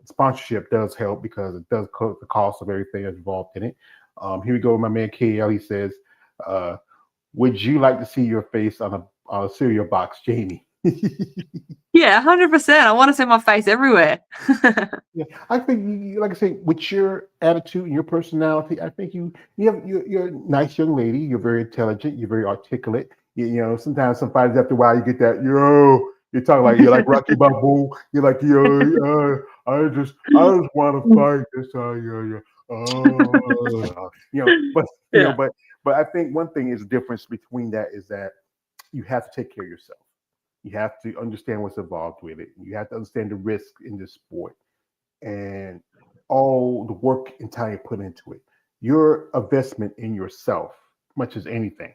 Sponsorship does help because it does cover the cost of everything that's involved in it. Here we go with my man KL. He says, "Would you like to see your face on a cereal box, Jamie?" Yeah, 100%. I want to see my face everywhere. Yeah, I think, like I say, with your attitude and your personality, I think you're a nice young lady. You're very intelligent. You're very articulate. Sometimes some fighters after a while you get that you're talking like you're like Rocky Balboa. You're like I just want to fight this Yeah. but I think one thing is the difference between that is that you have to take care of yourself. You have to understand what's involved with it. You have to understand the risk in this sport and all the work and time you put into it. Your investment in yourself, much as anything.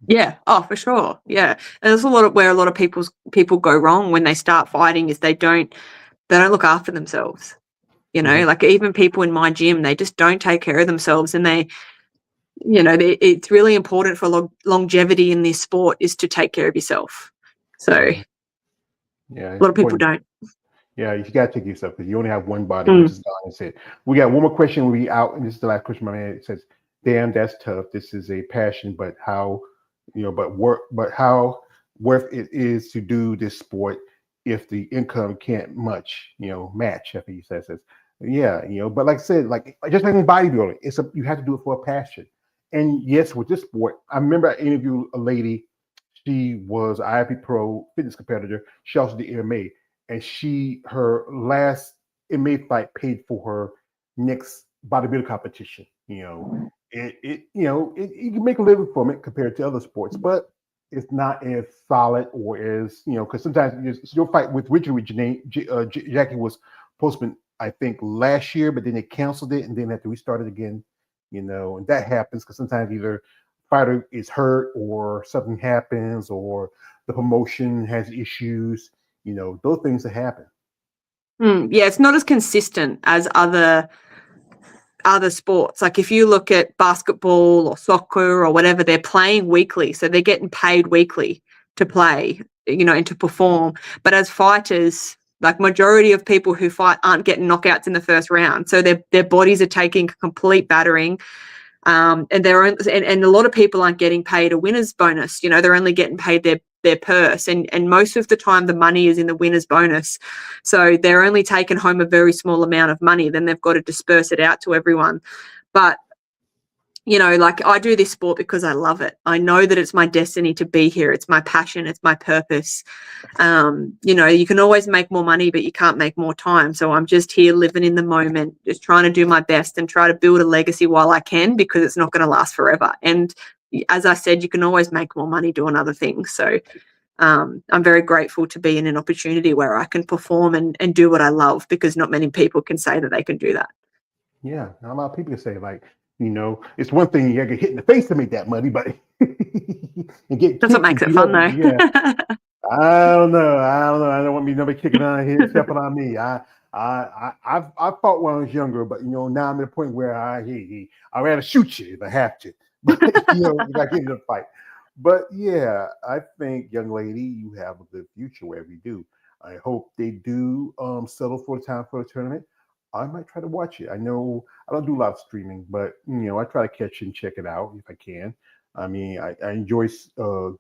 Yeah. Oh, for sure. Yeah. And there's where a lot of people go wrong when they start fighting is they don't look after themselves. You know, like even people in my gym, they just don't take care of themselves, and it's really important for longevity in this sport is to take care of yourself. So a lot of people don't. Yeah, you got to take yourself because you only have one body, which is gone. That's it. We got one more question. We out, and this is the last question, my man. It says, "Damn, that's tough. This is a passion, but how, but how worth it is to do this sport if the income can't match. I think he says this. Yeah, but like I said, like just like in bodybuilding, you have to do it for a passion. And yes, with this sport, I remember I interviewed a lady. She was an IFB Pro fitness competitor. She also did MMA, and her last MMA fight paid for her next bodybuilding competition. You can make a living from it compared to other sports, but it's not as solid or as because sometimes your fight with Jackie was postponed, I think, last year, but then they canceled it and then had to restart it again. And that happens because sometimes either fighter is hurt or something happens or the promotion has issues. Those things that happen. Yeah, it's not as consistent as other sports. Like if you look at basketball or soccer or whatever, they're playing weekly, so they're getting paid weekly to play, and to perform. But as fighters, like majority of people who fight aren't getting knockouts in the first round, so their bodies are taking a complete battering. And a lot of people aren't getting paid a winner's bonus. They're only getting paid their purse, and most of the time the money is in the winner's bonus, so they're only taking home a very small amount of money. Then they've got to disperse it out to everyone. But like I do this sport because I love it. I know that it's my destiny to be here. It's my passion. It's my purpose. You can always make more money, but you can't make more time. So I'm just here living in the moment, just trying to do my best and try to build a legacy while I can, because it's not going to last forever. And as I said, you can always make more money doing other things. So I'm very grateful to be in an opportunity where I can perform and do what I love, because not many people can say that they can do that. Yeah, a lot of people say it's one thing you get hit in the face to make that money, but that's what makes it fun, though. Yeah, I don't know. I don't want me nobody kicking on here, stepping on me. I fought when I was younger, but now I'm at a point where I rather shoot you if I have to, but if I get in a fight. But yeah, I think, young lady, you have a good future wherever you do. I hope they do settle for the time for the tournament. I might try to watch it. I know I don't do a lot of streaming, but I try to catch and check it out if I can. I mean, I enjoy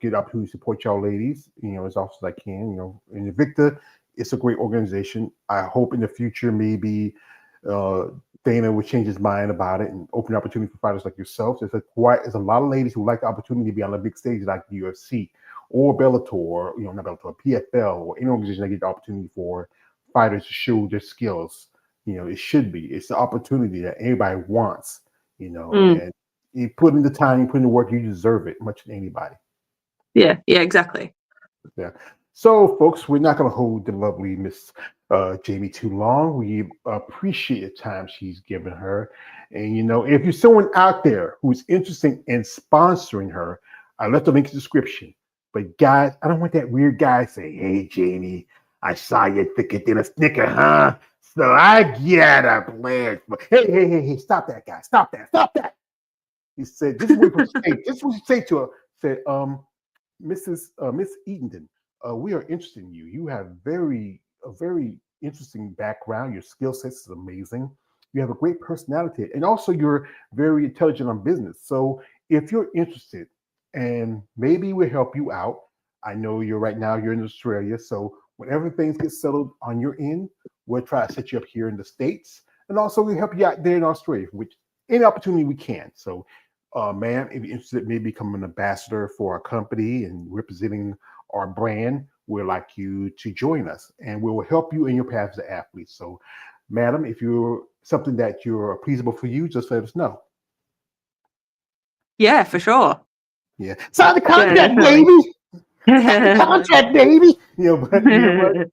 get opportunity to support y'all ladies, as often as I can. And Invicta, it's a great organization. I hope in the future maybe Dana would change his mind about it and open opportunity for fighters like yourself. There's a lot of ladies who like the opportunity to be on the big stage like the UFC or Bellator, or not Bellator, PFL, or any organization that get the opportunity for fighters to show their skills. It should be. It's the opportunity that anybody wants, and you put in the time, you put in the work, you deserve it much than anybody. Yeah, exactly. Yeah. So, folks, we're not going to hold the lovely Miss Jamie too long. We appreciate the time she's given her. And, if you're someone out there who's interested in sponsoring her, I left the link in the description. But, guys, I don't want that weird guy say, "Hey, Jamie, I saw you thicker than a Snicker, huh? So I get a plan." Hey, stop that guy. Stop that. He said, this is what he say. This is what he say to her. Said, Miss Edenden, we are interested in you. You have a very interesting background. Your skill set is amazing. You have a great personality. And also you're very intelligent on business. So if you're interested, and maybe we'll help you out. I know you're in Australia. So whenever things get settled on your end, we'll try to set you up here in the States, and also we help you out there in Australia, which any opportunity we can. So, ma'am, if you're interested, maybe become an ambassador for our company and representing our brand, we'd like you to join us, and we will help you in your path as an athlete. So, madam, if you're something that you're pleasable for you, just let us know. Yeah, for sure. Yeah, sign the contract, baby. Sign the contract, baby. But what?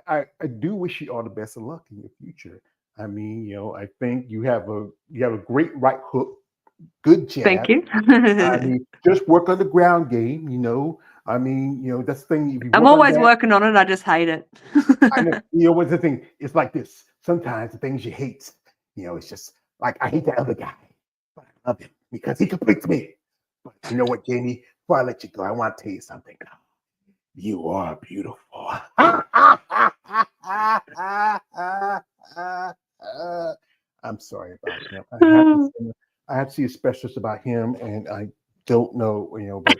I do wish you all the best of luck in your future. I mean, I think you have a great right hook, good jab. Thank you. I mean, just work on the ground game. I mean, that's the thing. I'm always working on it. I just hate it. I know. What's the thing? It's like this. sometimes the things you hate, it's just like I hate that other guy, but I love him because he completes me. But you know what, Jamie? Before I let you go, I want to tell you something. You are beautiful. I'm sorry about him. I have to see a specialist about him, and I don't know, but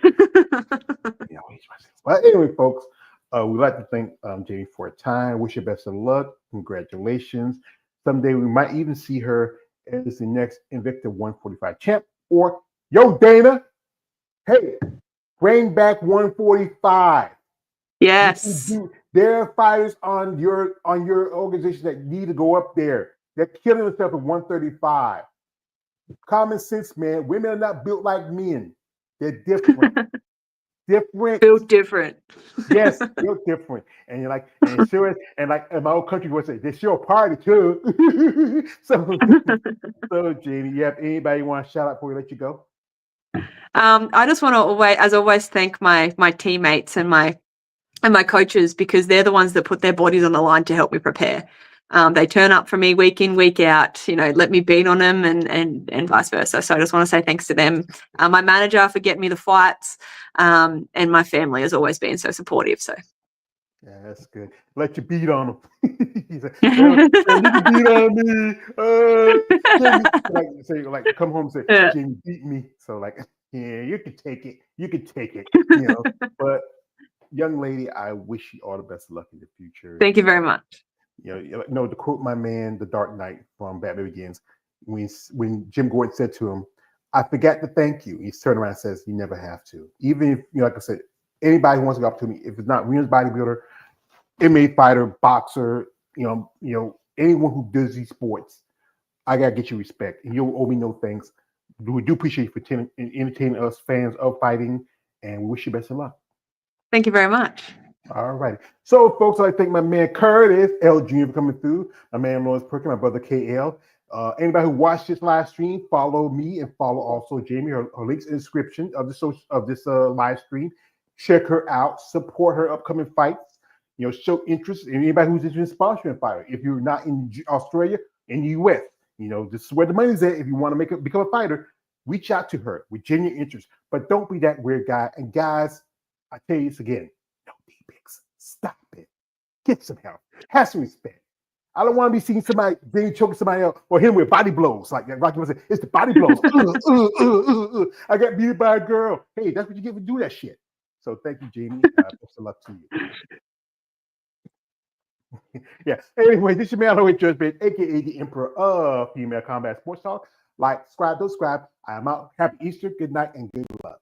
But anyway, folks, we'd like to thank Jamie for her time. Wish her best of luck. Congratulations. Someday we might even see her as the next Invicta 145 champ. Or, yo, Dana, hey, bring back 145. Yes. There are fighters on your organization that need to go up there. They're killing themselves at 135. Common sense, man. Women are not built like men. They're different. Built different. Yes, built different. And you're like, and sure, and like in my old country would say, they sure party too. so Jamie, you have anybody you want to shout out before we let you go? I just want to always thank my teammates and my coaches, because they're the ones that put their bodies on the line to help me prepare. They turn up for me week in, week out, let me beat on them and vice versa. So I just want to say thanks to them. My manager for getting me the fights, and my family has always been so supportive. So yeah, that's good. Let you beat on them. He's like, you can beat on me. Jamie, like come home and say, Yeah. Jamie beat me. So like, yeah, you can take it. You can take it. But young lady, I wish you all the best of luck in the future. Thank you very much. To quote my man, The Dark Knight from Batman Begins, when Jim Gordon said to him, I forgot to thank you. He turned around and says, you never have to. Even if, like I said, anybody who wants to go up to me, if it's not Williams bodybuilder, MMA fighter, boxer, anyone who does these sports, I gotta get you respect. And you'll owe me no thanks. We do appreciate you for entertaining us fans of fighting, and we wish you best of luck. Thank you very much. All right. So, folks, I thank my man Curtis L. Jr. for coming through, my man Lawrence Perkins, my brother KL. Anybody who watched this live stream, follow me and follow also Jamie. Her links in the description of this live stream. Check her out. Support her upcoming fights. Show interest in anybody who's interested in sponsoring a fighter. If you're not in Australia, in the US, this is where the money's at. If you want to become a fighter, reach out to her with genuine interest. But don't be that weird guy. And guys, I tell you this again. Stop it. Get some help. Have some respect. I don't want to be seeing somebody being choking somebody else or him with body blows. Like Rocky was saying, it's the body blows. I got beat by a girl. Hey, that's what you get for doing that shit. So thank you, Jamie. Best of luck to you. Yeah. Anyway, this is your man, Lloyd Judgment, aka the Emperor of Female Combat Sports Talk. Like, subscribe, don't subscribe. I am out. Happy Easter, good night, and good luck.